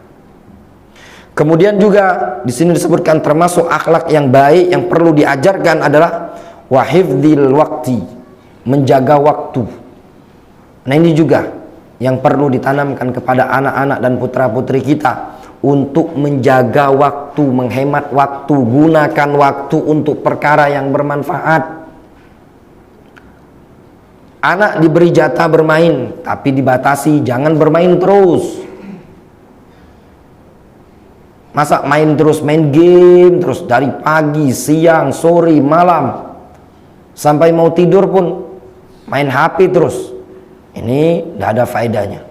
Speaker 3: Kemudian juga di sini disebutkan termasuk akhlak yang baik yang perlu diajarkan adalah wahifdzil waqti, menjaga waktu. Nah, ini juga yang perlu ditanamkan kepada anak-anak dan putra-putri kita untuk menjaga waktu, menghemat waktu, gunakan waktu untuk perkara yang bermanfaat. Anak diberi jatah bermain, tapi dibatasi, jangan bermain terus. Masa main terus, main game terus dari pagi, siang, sore, malam, sampai mau tidur pun main HP terus. Ini tidak ada faedahnya.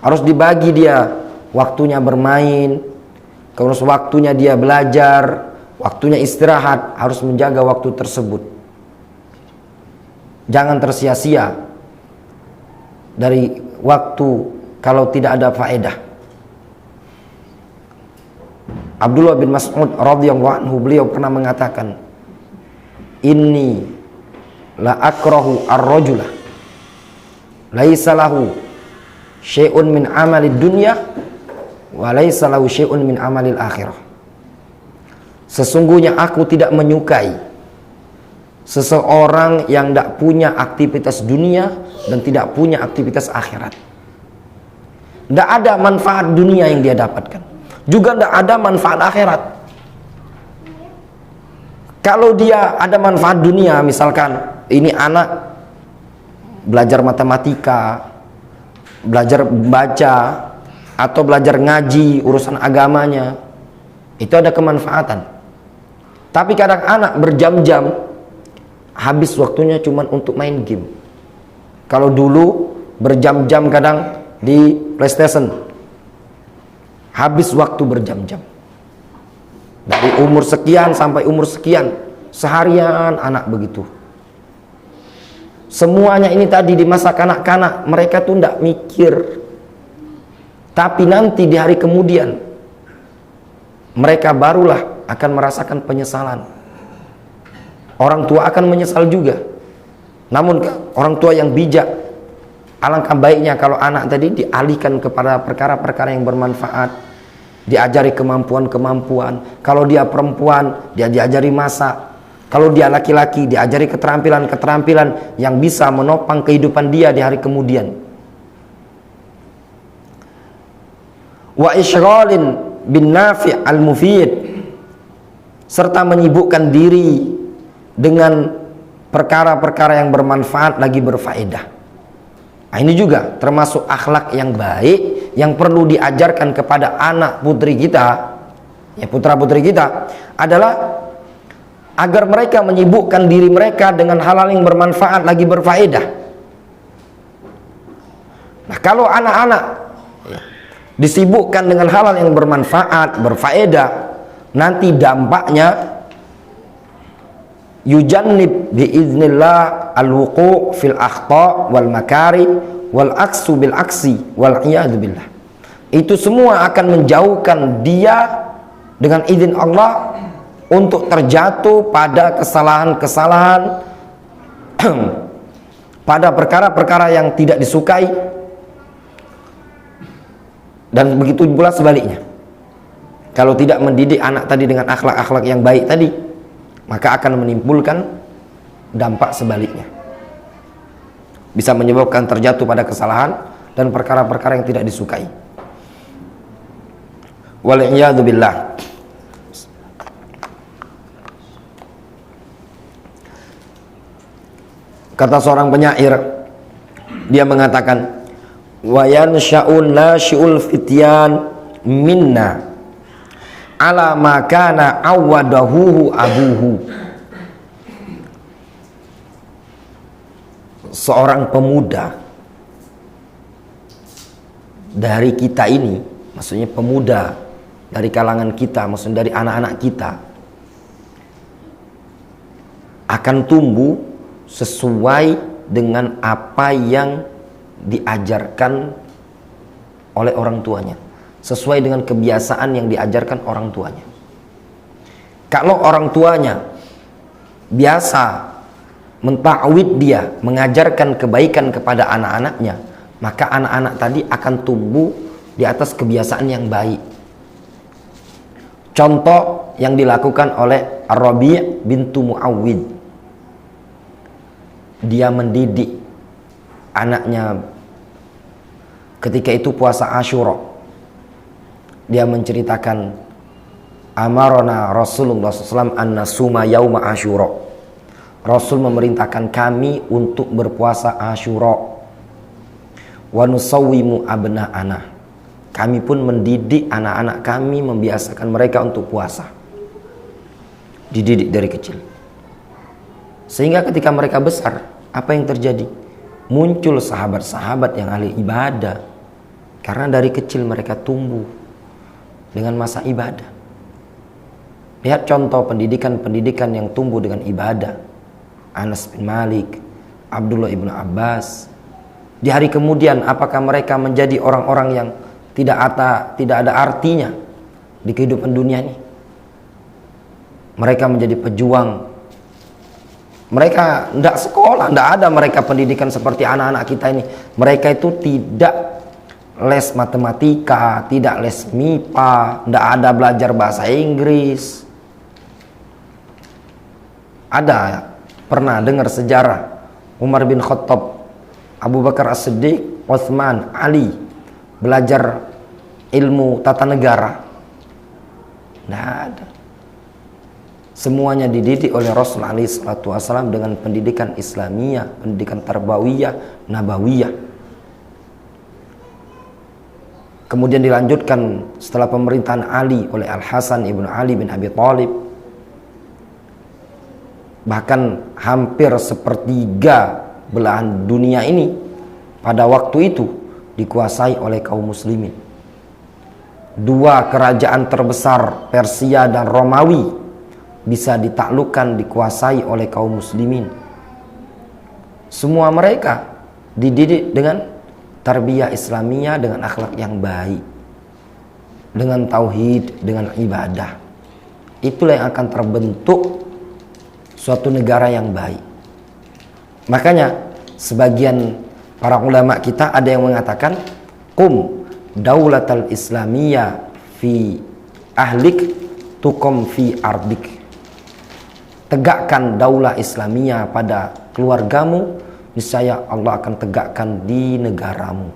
Speaker 3: Harus dibagi dia waktunya bermain, terus waktunya dia belajar, waktunya istirahat, harus menjaga waktu tersebut. Jangan tersia-sia dari waktu kalau tidak ada faedah. Abdullah bin Mas'ud radhiyallahu anhu, beliau pernah mengatakan, inni la akrahu ar-rajula laisa lahu syai'un min amalid dunya wa laisa lahu syai'un min amalil akhirah. Sesungguhnya aku tidak menyukai seseorang yang tidak punya aktivitas dunia dan tidak punya aktivitas akhirat. Tidak ada manfaat dunia yang dia dapatkan, juga tidak ada manfaat akhirat. Kalau dia ada manfaat dunia, misalkan ini anak belajar matematika, belajar baca, atau belajar ngaji, urusan agamanya, itu ada kemanfaatan. Tapi kadang anak berjam-jam habis waktunya cuma untuk main game. Kalau dulu berjam-jam kadang di PlayStation, habis waktu berjam-jam. Dari umur sekian sampai umur sekian, seharian anak begitu. Semuanya ini tadi di masa kanak-kanak, mereka tuh tidak mikir. Tapi nanti di hari kemudian, mereka barulah akan merasakan penyesalan. Orang tua akan menyesal juga. Namun orang tua yang bijak, alangkah baiknya kalau anak tadi dialihkan kepada perkara-perkara yang bermanfaat. Diajari kemampuan-kemampuan. Kalau dia perempuan, dia diajari masak. Kalau dia laki-laki, diajari keterampilan-keterampilan yang bisa menopang kehidupan dia di hari kemudian. Wa isyralin bin nafi' al-mufid, serta menyibukkan diri dengan perkara-perkara yang bermanfaat lagi berfaedah. Nah, ini juga termasuk akhlak yang baik yang perlu diajarkan kepada anak putri kita, ya putra putri kita, adalah agar mereka menyibukkan diri mereka dengan hal-hal yang bermanfaat lagi berfaedah. Nah, kalau anak-anak disibukkan dengan hal-hal yang bermanfaat, berfaedah, nanti dampaknya yujannib biiznillah al-wuqu' fil akhta' wal makari wal aksu bil aksi wal iyadu billah. Itu semua akan menjauhkan dia dengan izin Allah untuk terjatuh pada kesalahan-kesalahan pada perkara-perkara yang tidak disukai, dan begitu pula sebaliknya. Kalau tidak mendidik anak tadi dengan akhlak-akhlak yang baik tadi, maka akan menimbulkan dampak sebaliknya, bisa menyebabkan terjatuh pada kesalahan dan perkara-perkara yang tidak disukai. Wal'iyadu billah. Kata seorang penyair, dia mengatakan, wa yansha'un nashi'ul fityan minna ala ma kana awwadahu abuhu. Seorang pemuda dari kita ini, maksudnya pemuda dari kalangan kita, maksudnya dari anak-anak kita, akan tumbuh sesuai dengan apa yang diajarkan oleh orang tuanya, sesuai dengan kebiasaan yang diajarkan orang tuanya. Kalau orang tuanya biasa mentakwid dia, mengajarkan kebaikan kepada anak-anaknya, maka anak-anak tadi akan tumbuh di atas kebiasaan yang baik. Contoh yang dilakukan oleh Ar-Rabi' bintu Muawwid, dia mendidik anaknya ketika itu puasa Asyura. Dia menceritakan, amarona Rasulullah SAW an nasuma yauma Asyura. Rasul memerintahkan kami untuk berpuasa Asyura. Wa nusawwimu abna'ana. Kami pun mendidik anak-anak kami, membiasakan mereka untuk puasa. Dididik dari kecil. Sehingga ketika mereka besar, apa yang terjadi? Muncul sahabat-sahabat yang ahli ibadah. Karena dari kecil mereka tumbuh dengan masa ibadah. Lihat contoh pendidikan-pendidikan yang tumbuh dengan ibadah. Anas bin Malik, Abdullah ibnu Abbas. Di hari kemudian apakah mereka menjadi orang-orang yang tidak ada artinya di kehidupan dunia ini? Mereka menjadi pejuang. Mereka tidak sekolah, tidak ada mereka pendidikan seperti anak-anak kita ini. Mereka itu tidak les matematika, tidak les MIPA, tidak ada belajar bahasa Inggris. Ada, pernah dengar sejarah Umar bin Khattab, Abu Bakar As-Siddiq, Utsman, Ali belajar ilmu tata negara? Tidak ada. Semuanya dididik oleh Rasul SAW dengan pendidikan Islamiyah, pendidikan tarbawiyah, nabawiyah. Kemudian dilanjutkan setelah pemerintahan Ali oleh Al-Hasan ibnu Ali bin Abi Thalib. Bahkan hampir sepertiga belahan dunia ini pada waktu itu dikuasai oleh kaum muslimin. dua kerajaan terbesar Persia dan Romawi bisa ditaklukkan, dikuasai oleh kaum muslimin. Semua mereka dididik dengan tarbiyah Islamiyah, dengan akhlak yang baik, dengan tauhid, dengan ibadah. Itulah yang akan terbentuk suatu negara yang baik. Makanya sebagian para ulama kita ada yang mengatakan, qum daulatal islamiyah fi ahlik tuqam fi ardik. Tegakkan daulah Islamiyah pada keluargamu, niscaya Allah akan tegakkan di negaramu.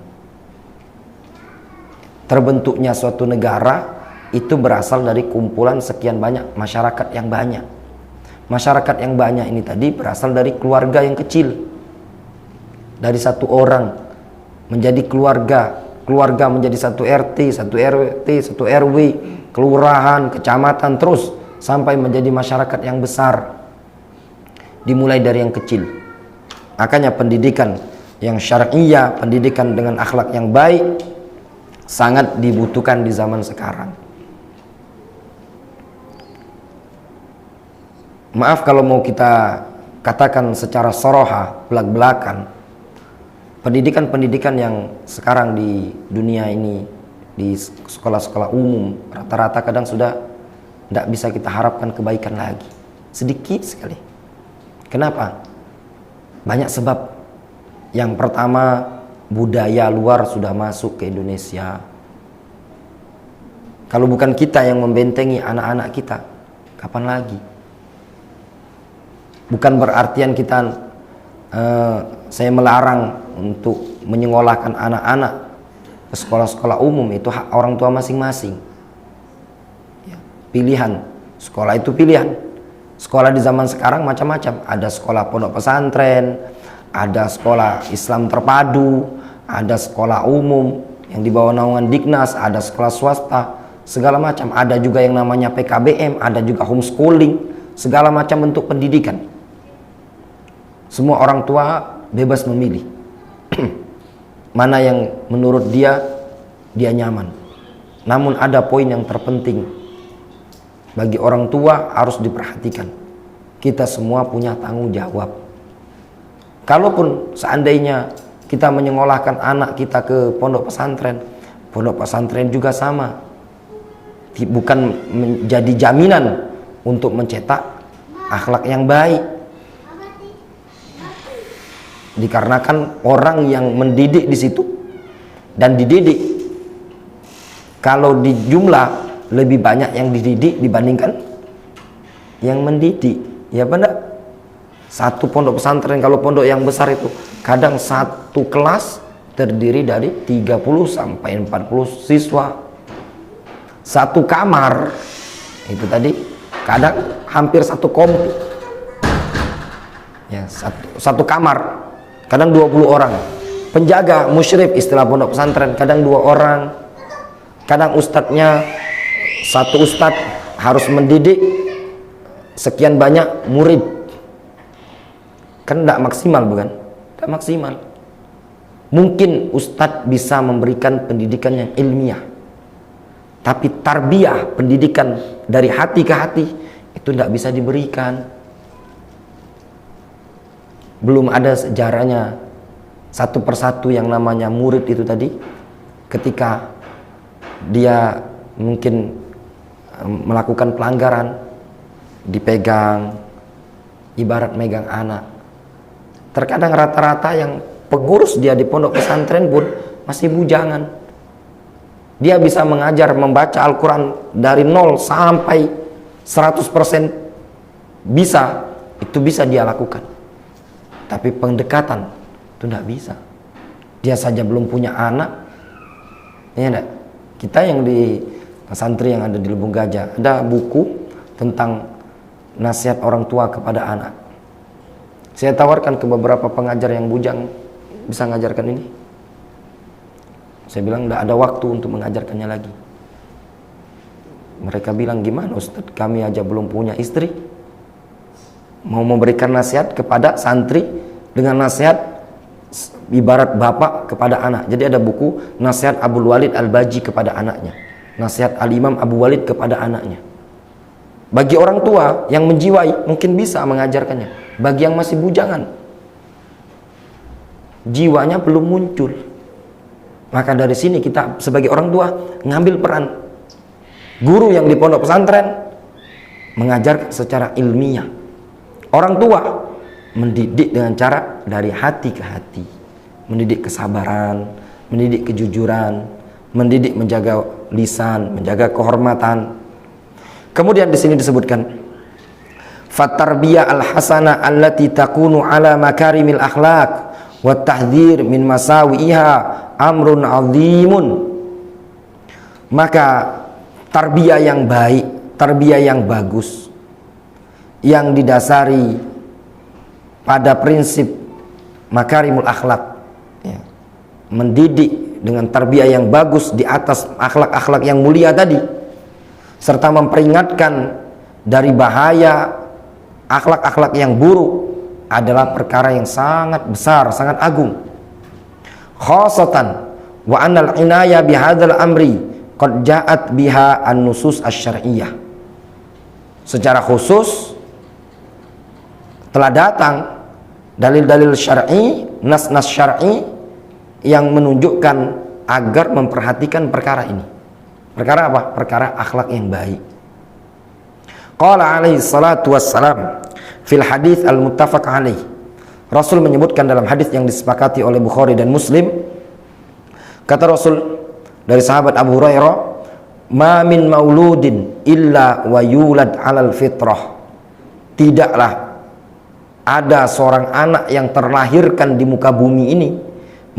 Speaker 3: Terbentuknya suatu negara itu berasal dari kumpulan sekian banyak masyarakat yang banyak. Masyarakat yang banyak ini tadi berasal dari keluarga yang kecil. Dari satu orang menjadi keluarga, keluarga menjadi satu RT, satu RT, satu RW, kelurahan, kecamatan, terus sampai menjadi masyarakat yang besar. Dimulai dari yang kecil. Makanya pendidikan yang syar'iyah, pendidikan dengan akhlak yang baik sangat dibutuhkan di zaman sekarang. Maaf kalau mau kita katakan secara soroha, belak-belakan, pendidikan-pendidikan yang sekarang di dunia ini, di sekolah-sekolah umum, rata-rata kadang sudah tidak bisa kita harapkan kebaikan lagi. Sedikit sekali. Kenapa? Banyak sebab. Yang pertama, budaya luar sudah masuk ke Indonesia. Kalau bukan kita yang membentengi anak-anak kita, kapan lagi? Bukan berartian kita saya melarang untuk menyekolahkan anak-anak ke sekolah-sekolah umum, itu hak orang tua masing-masing. Pilihan, sekolah itu pilihan. Sekolah di zaman sekarang macam-macam. Ada sekolah pondok pesantren, ada sekolah Islam terpadu, ada sekolah umum yang di bawah naungan Dignas, ada sekolah swasta, segala macam. Ada juga yang namanya PKBM, ada juga homeschooling, segala macam bentuk pendidikan. Semua orang tua bebas memilih mana yang menurut dia nyaman. Namun ada poin yang terpenting bagi orang tua harus diperhatikan. Kita semua punya tanggung jawab. Kalaupun seandainya kita menyekolahkan anak kita ke pondok pesantren juga sama. Bukan menjadi jaminan untuk mencetak akhlak yang baik. Dikarenakan orang yang mendidik di situ dan dididik, kalau di jumlah lebih banyak yang dididik dibandingkan yang mendidik, ya benar. Satu pondok pesantren, kalau pondok yang besar itu kadang satu kelas terdiri dari 30 sampai 40 siswa. Satu kamar itu tadi kadang hampir satu kompi. Ya, satu kamar kadang 20 orang. Penjaga musyrif istilah pondok pesantren kadang 2 orang. Kadang ustadznya, satu ustadz harus mendidik sekian banyak murid. Kan tidak maksimal, bukan? Tidak maksimal. Mungkin ustadz bisa memberikan pendidikan yang ilmiah, tapi tarbiyah, pendidikan dari hati ke hati, itu tidak bisa diberikan. Belum ada sejarahnya satu persatu yang namanya murid itu tadi, ketika dia mungkin melakukan pelanggaran, dipegang, ibarat megang anak. Terkadang rata-rata yang pengurus dia di pondok pesantren pun masih bujangan. Dia bisa mengajar membaca Al-Quran dari 0 sampai 100% bisa, itu bisa dia lakukan. Tapi pendekatan itu tidak bisa. Dia saja belum punya anak. Ya enggak? Kita yang di santri yang ada di Lubung Gajah, ada buku tentang nasihat orang tua kepada anak. Saya tawarkan ke beberapa pengajar yang bujang, bisa mengajarkan ini. Saya bilang tidak ada waktu untuk mengajarkannya lagi. Mereka bilang, gimana Ustaz, kami aja belum punya istri, mau memberikan nasihat kepada santri dengan nasihat ibarat bapak kepada anak. Jadi ada buku nasihat Abdul Walid Al-Baji kepada anaknya. nasihat Al-Imam Abu Walid kepada anaknya. Bagi orang tua yang menjiwai mungkin bisa mengajarkannya. Bagi yang masih bujangan, jiwanya belum muncul, maka dari sini kita sebagai orang tua ngambil peran. Guru yang di pondok pesantren mengajar secara ilmiah. Orang tua mendidik dengan cara dari hati ke hati, mendidik kesabaran, mendidik kejujuran, mendidik menjaga lisan, menjaga kehormatan. Kemudian di sini disebutkan fatarbiyah al-hasanah allati takunu ala makarimil akhlaq wa tahdhir min masawiha amrun azimun. Maka tarbiyah yang baik, tarbiyah yang bagus, yang didasari pada prinsip makarimul akhlak, ya, mendidik dengan tarbiyah yang bagus di atas akhlak-akhlak yang mulia tadi, serta memperingatkan dari bahaya akhlak-akhlak yang buruk adalah perkara yang sangat besar, sangat agung. Khosatan wa anal inaya bihadzal amri qad ja'at biha an-nusus asy-syar'iyyah. Secara khusus telah datang dalil-dalil syar'i, nas-nas syar'i yang menunjukkan agar memperhatikan perkara ini. Perkara apa? Perkara akhlak yang baik. Qala alaihi salatu wassalam fil hadits al-muttafaq alaih. Rasul menyebutkan dalam hadis yang disepakati oleh Bukhari dan Muslim, kata Rasul dari sahabat Abu Hurairah, "Ma min mauludin illa wa yulad 'alal fitrah." Tidaklah ada seorang anak yang terlahirkan di muka bumi ini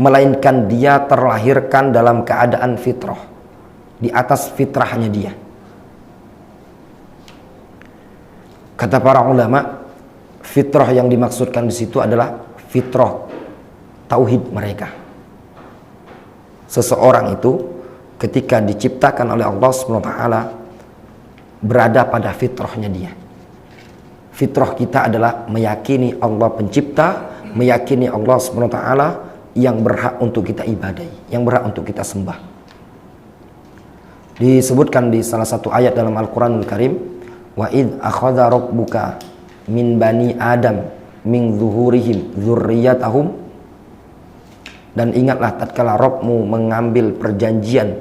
Speaker 3: melainkan dia terlahirkan dalam keadaan fitrah, di atas fitrahnya dia. Kata para ulama, fitrah yang dimaksudkan di situ adalah fitrah tauhid mereka. Seseorang itu ketika diciptakan oleh Allah SWT berada pada fitrahnya dia. Fitrah kita adalah meyakini Allah pencipta, meyakini Allah SWT yang berhak untuk kita ibadahi, yang berhak untuk kita sembah. Disebutkan di salah satu ayat dalam Al-Quranul Karim, wa id akhadha rabbuka min bani adam min zuhurihim dzurriyyatahum, dan ingatlah tatkala Rabbmu mengambil perjanjian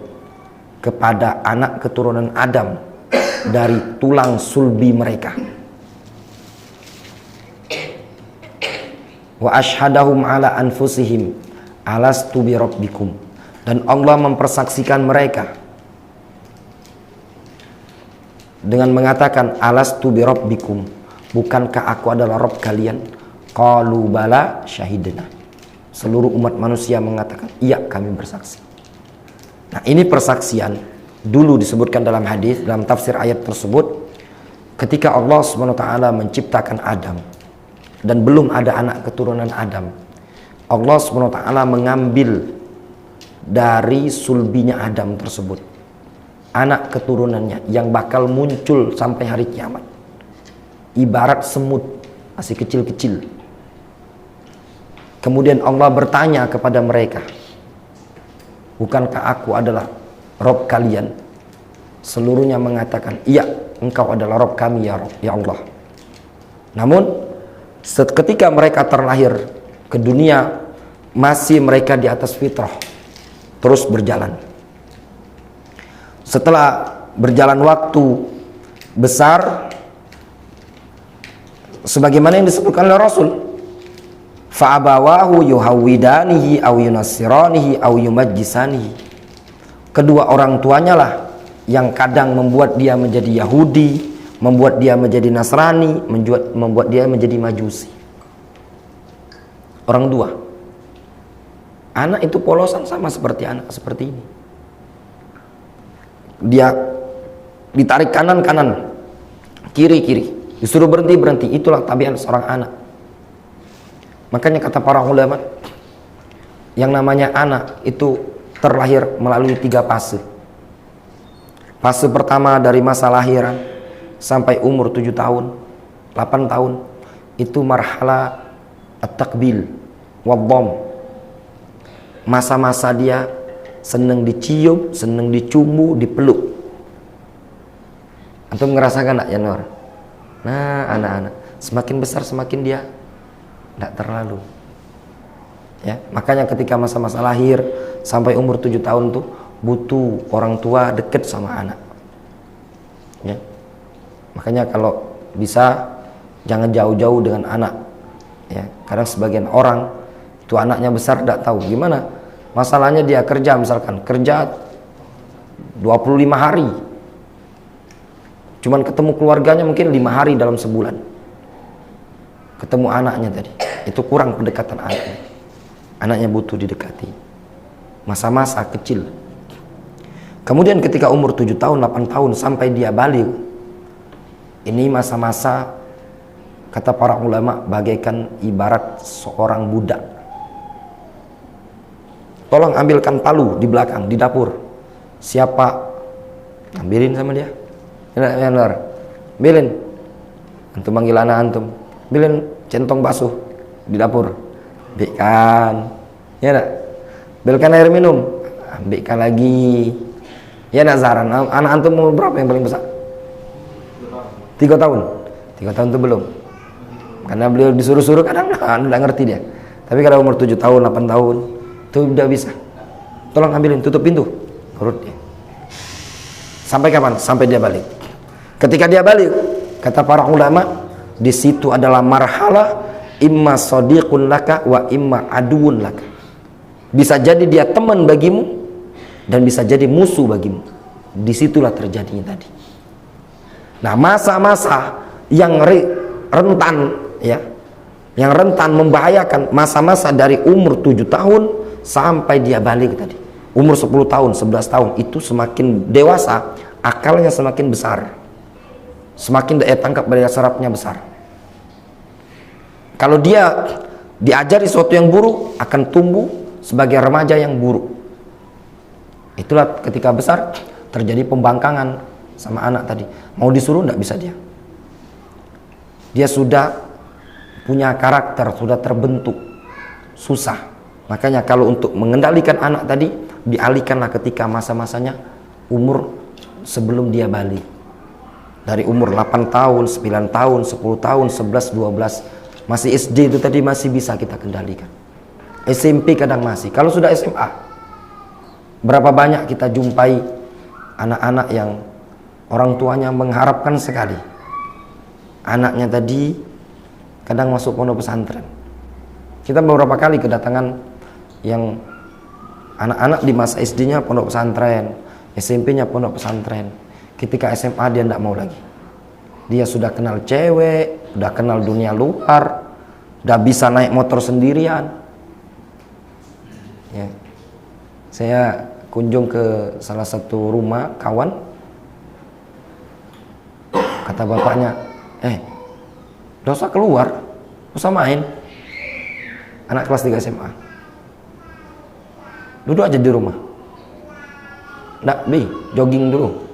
Speaker 3: kepada anak keturunan Adam dari tulang sulbi mereka, wa ashhadahum ala anfusihim alastu bi rabbikum, dan Allah mempersaksikan mereka dengan mengatakan alastu bi rabbikum, bukankah aku adalah Rabb kalian? Qalu bala syahidna. Seluruh umat manusia mengatakan iya, kami bersaksi. Nah, ini persaksian dulu disebutkan dalam hadis, dalam tafsir ayat tersebut, ketika Allah SWT menciptakan Adam dan belum ada anak keturunan Adam, Allah SWT mengambil dari sulbinya Adam tersebut anak keturunannya yang bakal muncul sampai hari kiamat, ibarat semut, masih kecil-kecil. Kemudian Allah bertanya kepada mereka, bukankah aku adalah Rabb kalian? Seluruhnya mengatakan, iya, engkau adalah Rabb kami ya Rabb, ya Allah. Namun ketika mereka terlahir ke dunia, masih mereka di atas fitrah, terus berjalan. Setelah berjalan waktu besar, sebagaimana yang disebutkan oleh Rasul, fa'abawahu yuhawwidanihi aw yunassiranihi aw yumajjisanihi. Kedua orang tuanya lah yang kadang membuat dia menjadi Yahudi, membuat dia menjadi Nasrani, membuat dia menjadi Majusi. Orang tua. Anak itu polosan sama seperti anak seperti ini. Dia ditarik kanan-kanan, kiri-kiri, disuruh berhenti-berhenti. Itulah tabiat seorang anak. Makanya kata para ulama, yang namanya anak itu terlahir melalui 3 fase. Fase pertama dari masa lahiran sampai umur 7 tahun, 8 tahun, itu marhala at-takbil wad-dham. Masa-masa dia senang dicium, senang dicumbu, dipeluk. Antum ngerasakan ya Nur? Nah, anak-anak semakin besar semakin dia tidak terlalu. Ya, makanya ketika masa-masa lahir sampai umur 7 tahun tuh butuh orang tua deket sama anak. Ya. Makanya kalau bisa jangan jauh-jauh dengan anak. Ya, kadang sebagian orang itu anaknya besar tidak tahu gimana. Masalahnya dia kerja, misalkan kerja 25 hari. Cuman ketemu keluarganya mungkin 5 hari dalam sebulan. Ketemu anaknya tadi. Itu kurang pendekatan anaknya. Anaknya butuh didekati. Masa-masa kecil. Kemudian ketika umur 7 tahun, 8 tahun sampai dia balik. Ini masa-masa kata para ulama bagaikan ibarat seorang budak. Tolong ambilkan palu di belakang, di dapur. Siapa? Ambilin sama dia. Ya, benar. Ambilin. Antum manggil anak antum. Ambilin centong basuh di dapur. Ambilkan. Ya nak? Ambilkan air minum. Ambilkan lagi. Ya nak Zaran, anak antum umur berapa yang paling besar? 3 tahun. 3 tahun itu belum. Karena beliau disuruh-suruh kadang tidak ngerti dia. Tapi kalau umur 7 tahun, 8 tahun itu udah bisa. Tolong ambilin, tutup pintu. Urut dia. Sampai kapan? Sampai dia balik. Ketika dia balik, kata para ulama, di situ adalah marhalah imma sadiqun laka wa imma aduun laka. Bisa jadi dia teman bagimu dan bisa jadi musuh bagimu. Disitulah terjadinya tadi. Nah, masa-masa yang rentan, ya, yang rentan membahayakan, masa-masa dari umur 7 tahun sampai dia balik tadi. Umur 10 tahun, 11 tahun itu semakin dewasa, akalnya semakin besar. Semakin daya tangkap daya serapnya besar. Kalau dia diajari sesuatu yang buruk, akan tumbuh sebagai remaja yang buruk. Itulah ketika besar terjadi pembangkangan sama anak tadi. Mau disuruh tidak bisa dia. Dia sudah punya karakter, sudah terbentuk. Susah. Makanya kalau untuk mengendalikan anak tadi, dialihkanlah ketika masa-masanya umur sebelum dia balik. Dari umur 8 tahun, 9 tahun, 10 tahun, 11, 12. Masih SD itu tadi masih bisa kita kendalikan. SMP kadang masih. Kalau sudah SMA, berapa banyak kita jumpai anak-anak yang orang tuanya mengharapkan sekali. Anaknya tadi kadang masuk pondok pesantren. Kita beberapa kali kedatangan yang anak-anak di masa SD-nya pondok pesantren, SMP-nya pondok pesantren. Ketika SMA dia tidak mau lagi. Dia sudah kenal cewek, sudah kenal dunia luar, sudah bisa naik motor sendirian. Ya. Saya kunjung ke salah satu rumah kawan. Kata bapaknya, udah usah keluar, usah main. Anak kelas 3 SMA. Duduk aja di rumah. Nggak, jogging dulu.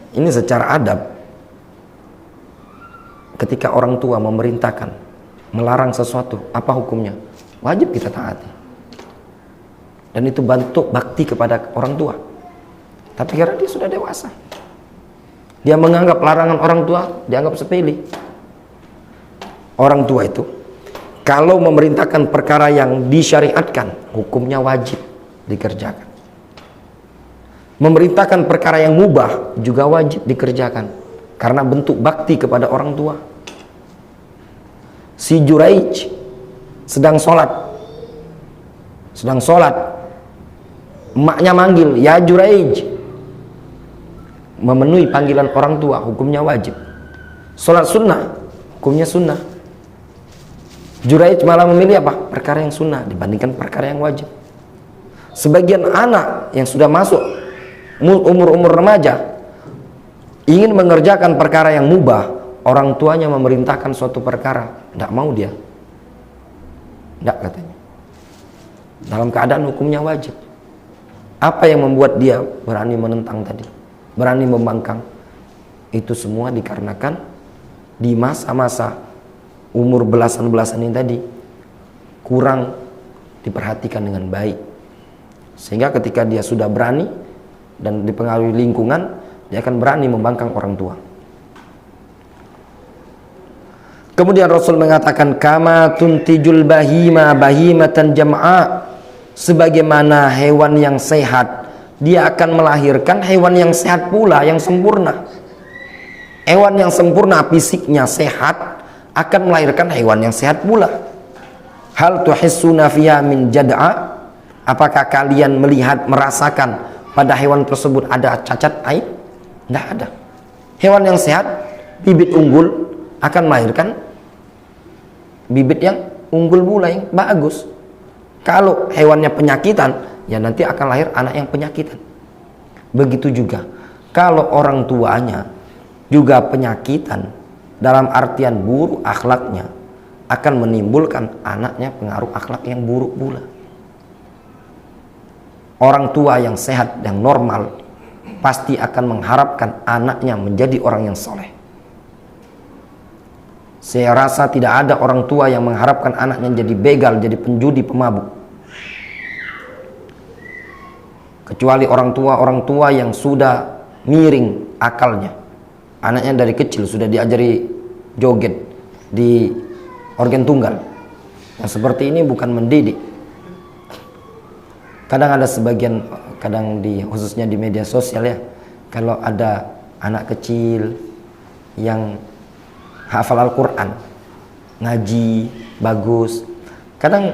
Speaker 3: Ini secara adab. Ketika orang tua memerintahkan, melarang sesuatu, apa hukumnya? Wajib kita taati. Dan itu bentuk bakti kepada orang tua. Tapi karena dia sudah dewasa, dia menganggap larangan orang tua dianggap sepele. Orang tua itu kalau memerintahkan perkara yang disyariatkan, hukumnya wajib dikerjakan. Memerintahkan perkara yang mubah juga wajib dikerjakan, karena bentuk bakti kepada orang tua. Si Juraij sedang sholat, emaknya manggil, ya Juraij. Memenuhi panggilan orang tua, hukumnya wajib. Sholat sunnah, hukumnya sunnah. Juraij malah memilih apa? Perkara yang sunnah dibandingkan perkara yang wajib. Sebagian anak yang sudah masuk umur-umur remaja ingin mengerjakan perkara yang mubah, orang tuanya memerintahkan suatu perkara, tidak mau dia. Tidak, katanya. Dalam keadaan hukumnya wajib. Apa yang membuat dia berani menentang tadi? Berani membangkang? Itu semua dikarenakan di masa-masa umur belasan-belasan ini tadi kurang diperhatikan dengan baik. Sehingga ketika dia sudah berani dan dipengaruhi lingkungan, dia akan berani membangkang orang tua. Kemudian Rasul mengatakan, kama tuntijul bahima bahimatan jam'a, sebagaimana hewan yang sehat dia akan melahirkan hewan yang sehat pula, yang sempurna. Hewan yang sempurna fisiknya sehat akan melahirkan hewan yang sehat pula. Hal tuhissuna fiha min jad'a, apakah kalian melihat, merasakan pada hewan tersebut ada cacat aib? Tidak ada. Hewan yang sehat, bibit unggul, akan melahirkan bibit yang unggul pula, yang bagus. Kalau hewannya penyakitan, ya nanti akan lahir anak yang penyakitan. Begitu juga kalau orang tuanya juga penyakitan, dalam artian buruk akhlaknya, akan menimbulkan anaknya pengaruh akhlak yang buruk pula. Orang tua yang sehat, yang normal, pasti akan mengharapkan anaknya menjadi orang yang soleh. Saya rasa tidak ada orang tua yang mengharapkan anaknya jadi begal, jadi penjudi, pemabuk. Kecuali orang tua yang sudah miring akalnya. Anaknya dari kecil sudah diajari joget di organ tunggal. Yang seperti ini bukan mendidik. Kadang ada sebagian, khususnya di media sosial ya, kalau ada anak kecil yang hafal Al-Quran, ngaji, bagus, kadang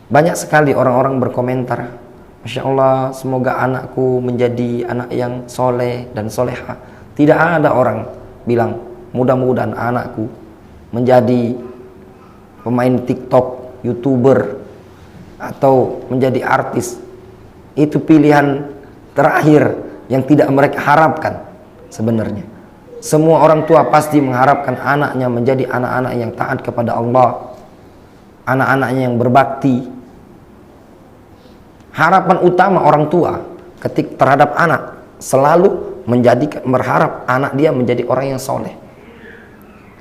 Speaker 3: banyak sekali orang-orang berkomentar, Masya Allah, semoga anakku menjadi anak yang soleh dan soleha. Tidak ada orang bilang, mudah-mudahan anakku menjadi pemain TikTok, YouTuber, atau menjadi artis. Itu pilihan terakhir yang tidak mereka harapkan sebenarnya. Semua orang tua pasti mengharapkan anaknya menjadi anak-anak yang taat kepada Allah, anak-anaknya yang berbakti. Harapan utama orang tua ketika terhadap anak selalu berharap anak dia menjadi orang yang soleh.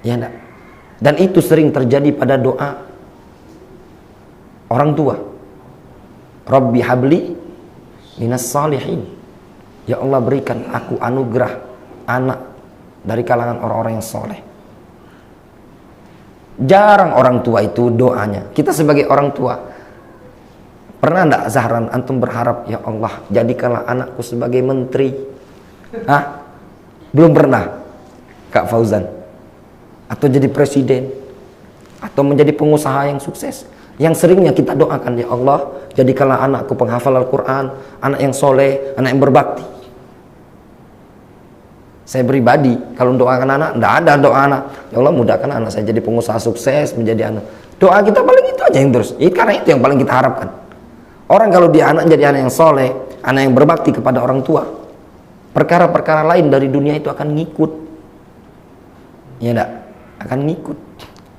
Speaker 3: Ya enggak? Dan itu sering terjadi pada doa orang tua. Rabbi habli minas salihin. Ya Allah, berikan aku anugerah anak dari kalangan orang-orang yang soleh. Jarang orang tua itu doanya. Kita sebagai orang tua, pernah enggak Zahran antum berharap, ya Allah jadikanlah anakku sebagai menteri? Hah? Belum pernah Kak Fauzan? Atau jadi presiden? Atau menjadi pengusaha yang sukses? Yang seringnya kita doakan, ya Allah jadikanlah anakku penghafal Al-Quran, anak yang soleh, anak yang berbakti. Saya pribadi kalau doakan anak, tidak ada doa anak, ya Allah mudahkan anak saya jadi pengusaha sukses, menjadi anak. Doa kita paling itu aja yang terus. Karena itu yang paling kita harapkan. Orang kalau dia anak jadi anak yang soleh, anak yang berbakti kepada orang tua, perkara-perkara lain dari dunia itu akan ngikut. Ya enggak? Akan ngikut.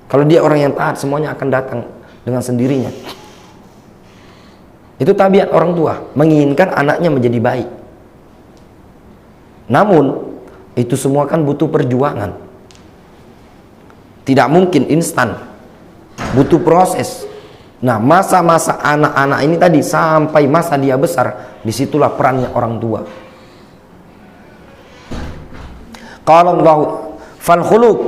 Speaker 3: Kalau dia orang yang taat, semuanya akan datang dengan sendirinya. Itu tabiat orang tua, menginginkan anaknya menjadi baik. Namun itu semua kan butuh perjuangan. Tidak mungkin instan. Butuh proses. Nah, masa-masa anak-anak ini tadi sampai masa dia besar, disitulah perannya orang tua. Qala Allah fal khuluq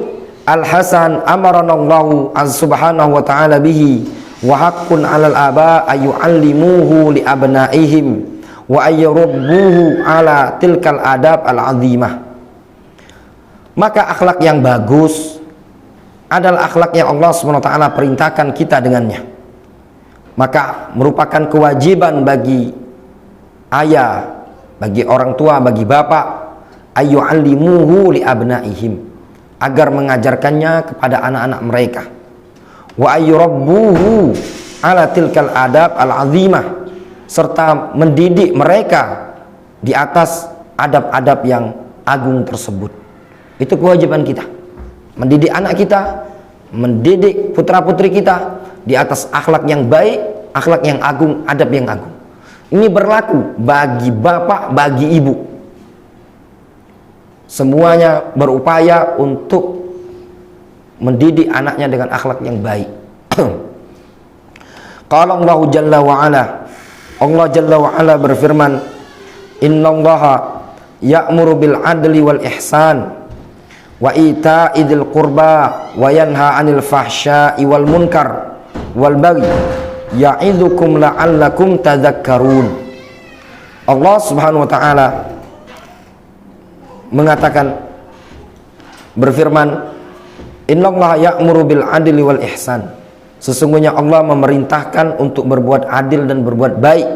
Speaker 3: al-hasan amarana Allah subhanahu wa ta'ala bihi wa haqqun 'alal aba ayyu'allimuhu li abnaihim wa ayyurabbuhu 'ala tilkal adab al-'azimah. Maka akhlak yang bagus adalah akhlak yang Allah SWT perintahkan kita dengannya. Maka merupakan kewajiban bagi ayah, bagi orang tua, bagi bapak, ayyu'allimuhu li abnaihim, agar mengajarkannya kepada anak-anak mereka. Wa ayyurabbuhu ala tilkal adab al-azimah, serta mendidik mereka di atas adab-adab yang agung tersebut. Itu kewajiban kita, mendidik anak kita, mendidik putra-putri kita di atas akhlak yang baik, akhlak yang agung, adab yang agung. Ini berlaku bagi bapak, bagi ibu. Semuanya berupaya untuk mendidik anaknya dengan akhlak yang baik. Qala Allah Jalla wa Ala, Allah Jalla wa Ala berfirman, innallaha ya'muru bil adli wal ihsan wa ita'idil qurba wa yanha 'anil fahsya'i wal munkar wal baghi ya'idukum la'allakum tadhakkarun. Allah Subhanahu wa taala mengatakan, berfirman, innallaha ya'muru bil adli wal ihsan. Sesungguhnya Allah memerintahkan untuk berbuat adil dan berbuat baik.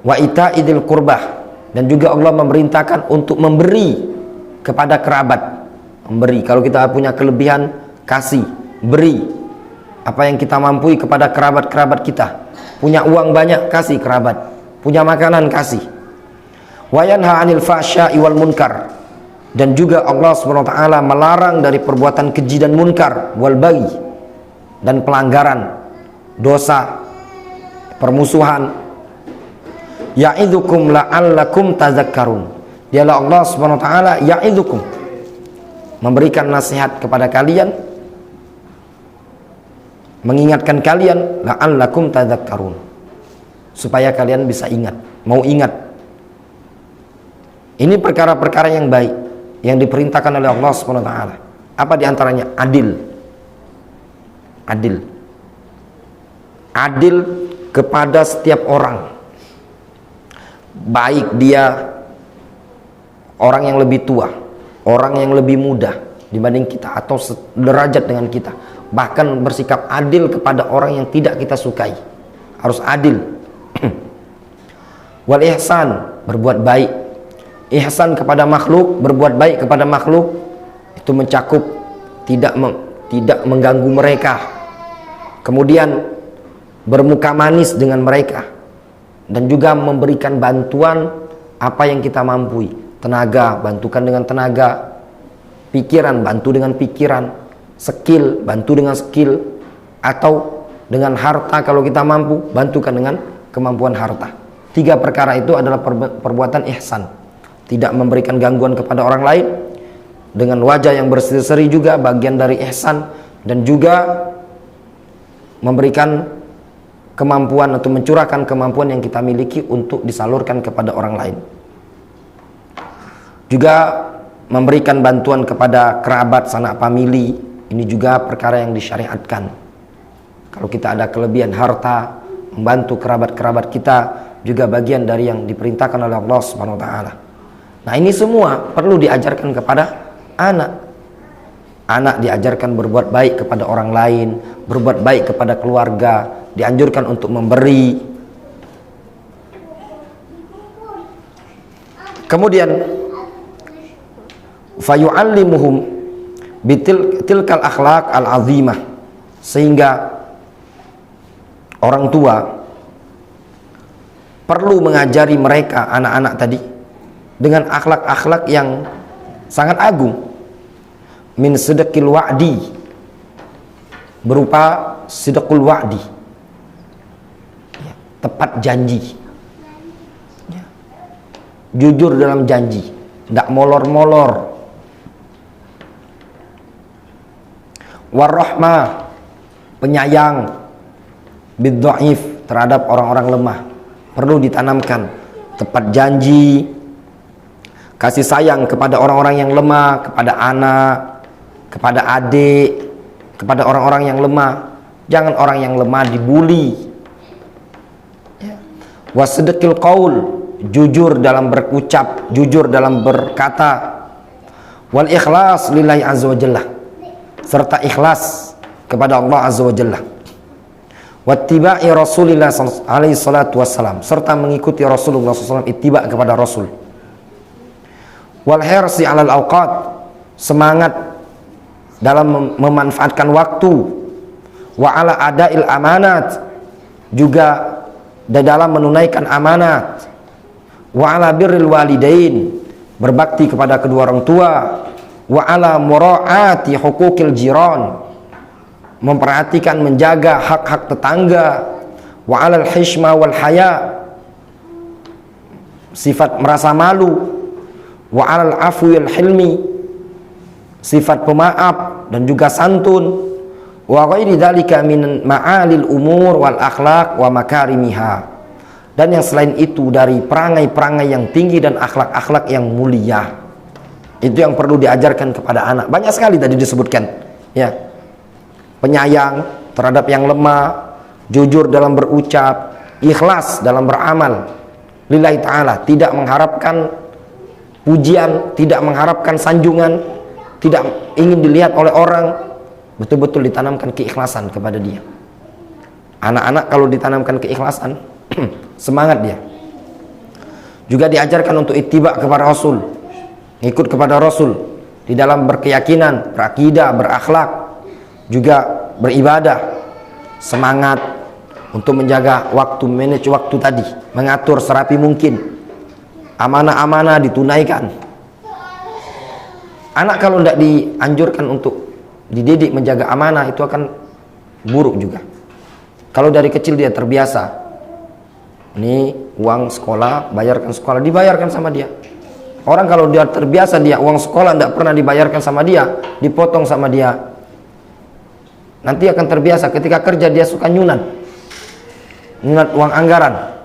Speaker 3: Wa ita'idil qurbah, dan juga Allah memerintahkan untuk memberi kepada kerabat. Memberi, kalau kita punya kelebihan, kasih, beri apa yang kita mampu kepada kerabat-kerabat kita. Punya uang banyak, kasih kerabat. Punya makanan, kasih. Wa yanha 'anil fahsya'i wal munkar, dan juga Allah SWT melarang dari perbuatan keji dan munkar, wal baghi, dan pelanggaran, dosa, permusuhan. Ya'idukum la'allakum tadhakkarun. Dialah Allah SWT ya'idukum, memberikan nasihat kepada kalian, mengingatkan kalian, la'allakum tadhakkarun, supaya kalian bisa ingat, mau ingat. Ini perkara-perkara yang baik yang diperintahkan oleh Allah SWT. Apa diantaranya? Adil. Adil. Adil kepada setiap orang, baik dia orang yang lebih tua, orang yang lebih muda dibanding kita atau sederajat dengan kita. Bahkan bersikap adil kepada orang yang tidak kita sukai, harus adil. Wal ihsan, berbuat baik. Ihsan kepada makhluk, berbuat baik kepada makhluk, itu mencakup tidak mengganggu mereka, kemudian bermuka manis dengan mereka, dan juga memberikan bantuan apa yang kita mampu. Tenaga, bantukan dengan tenaga. Pikiran, bantu dengan pikiran. Skill, bantu dengan skill. Atau dengan harta, kalau kita mampu, bantukan dengan kemampuan harta. 3 perkara itu adalah perbuatan ihsan. Tidak memberikan gangguan kepada orang lain, dengan wajah yang berseri-seri juga bagian dari ihsan, dan juga memberikan kemampuan atau mencurahkan kemampuan yang kita miliki untuk disalurkan kepada orang lain. Juga memberikan bantuan kepada kerabat, sanak famili, ini juga perkara yang disyariatkan. Kalau kita ada kelebihan harta, membantu kerabat-kerabat kita juga bagian dari yang diperintahkan oleh Allah Subhanahu wa taala. Nah, ini semua perlu diajarkan kepada anak. Anak diajarkan berbuat baik kepada orang lain, berbuat baik kepada keluarga, dianjurkan untuk memberi. Kemudian fayu'allimuhum tilkal akhlaq al-azimah, sehingga orang tua perlu mengajari mereka anak-anak tadi dengan akhlak-akhlak yang sangat agung. Min sidqil wa'di, berupa sidqul wa'di, ya, tepat janji, ya, jujur dalam janji, tidak molor-molor. Warahmah, penyayang, bidhaif, terhadap orang-orang lemah, perlu ditanamkan. Tepat janji, kasih sayang kepada orang-orang yang lemah, kepada anak, kepada adik, kepada orang-orang yang lemah. Jangan orang yang lemah dibuli. Wasidqil qaul, jujur dalam berucap, jujur dalam berkata. Wal ikhlas lillahi azza wa jalla, serta ikhlas kepada Allah azza wa jalla. Wattiba'i Rasulillah alaihi salatu wassalam, serta mengikuti Rasulullah SAW, ittiba kepada Rasul. Wal hirsi 'alal awqat, semangat dalam memanfaatkan waktu. Wa 'ala ada'il amanat, juga dalam menunaikan amanat. Wa 'ala birril walidain, berbakti kepada kedua orang tua. Wa 'ala mura'ati huquqil jiran, memperhatikan, menjaga hak-hak tetangga. Wa 'alal hishma wal haya, sifat merasa malu. Wa 'alal afwi wal hilmi, sifat pemaaf dan juga santun. Wa ghairi dzalika min ma'alil umur wal akhlaq wa makarimiha, dan yang selain itu dari perangai-perangai yang tinggi dan akhlak-akhlak yang mulia. Itu yang perlu diajarkan kepada anak. Banyak sekali tadi disebutkan, ya. Penyayang terhadap yang lemah, jujur dalam berucap, ikhlas dalam beramal lillahi ta'ala, tidak mengharapkan pujian, tidak mengharapkan sanjungan, tidak ingin dilihat oleh orang, betul-betul ditanamkan keikhlasan kepada dia. Anak-anak kalau ditanamkan keikhlasan, semangat dia. Juga diajarkan untuk ittiba kepada Rasul, ikut kepada Rasul di dalam berkeyakinan, berakidah, berakhlak, juga beribadah. Semangat untuk menjaga waktu, manage waktu tadi, mengatur serapi mungkin, amanah-amanah ditunaikan. Anak kalau tidak dianjurkan untuk dididik menjaga amanah, itu akan buruk juga. Kalau dari kecil dia terbiasa, ini uang sekolah, bayarkan sekolah, dibayarkan sama dia. Orang kalau dia terbiasa, dia uang sekolah tidak pernah dibayarkan sama dia, dipotong sama dia, nanti akan terbiasa. Ketika kerja dia suka nyunat uang anggaran.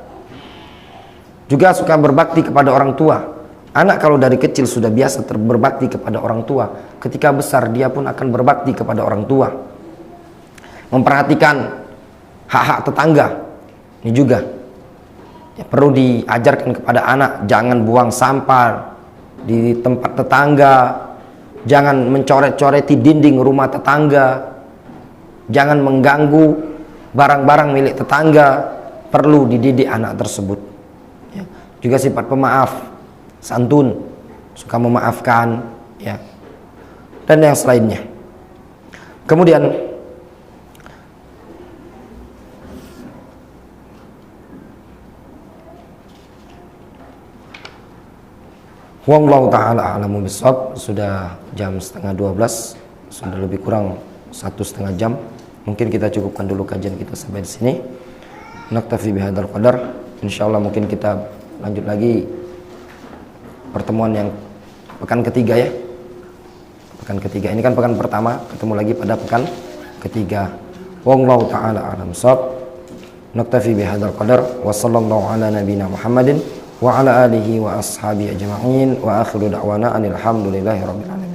Speaker 3: Juga suka berbakti kepada orang tua. Anak kalau dari kecil sudah biasa berbakti kepada orang tua, ketika besar dia pun akan berbakti kepada orang tua. Memperhatikan hak-hak tetangga, ini juga ya, perlu diajarkan kepada anak. Jangan buang sampah di tempat tetangga, jangan mencoret-coreti dinding rumah tetangga, jangan mengganggu barang-barang milik tetangga. Perlu dididik anak tersebut ya. Juga sifat pemaaf, santun, suka memaafkan ya, dan yang selainnya. Kemudian wallahu ta'ala a'lamu bishawab. Sudah jam 11:30, sudah lebih kurang 1,5 jam. Mungkin kita cukupkan dulu kajian kita sampai di sini. Naktafi bihadzal qadar. Insyaallah mungkin kita lanjut lagi pertemuan yang pekan ketiga ya. Pekan ketiga ini kan pekan pertama, ketemu lagi pada pekan ketiga. Wallahu ta'ala a'lam bishawab. Naktafi bihadzal qadar wa sallallahu ala nabiyyina Muhammadin wa ala alihi wa ashabihi ajma'in wa akhiru da'wana alhamdulillahi rabbil alamin.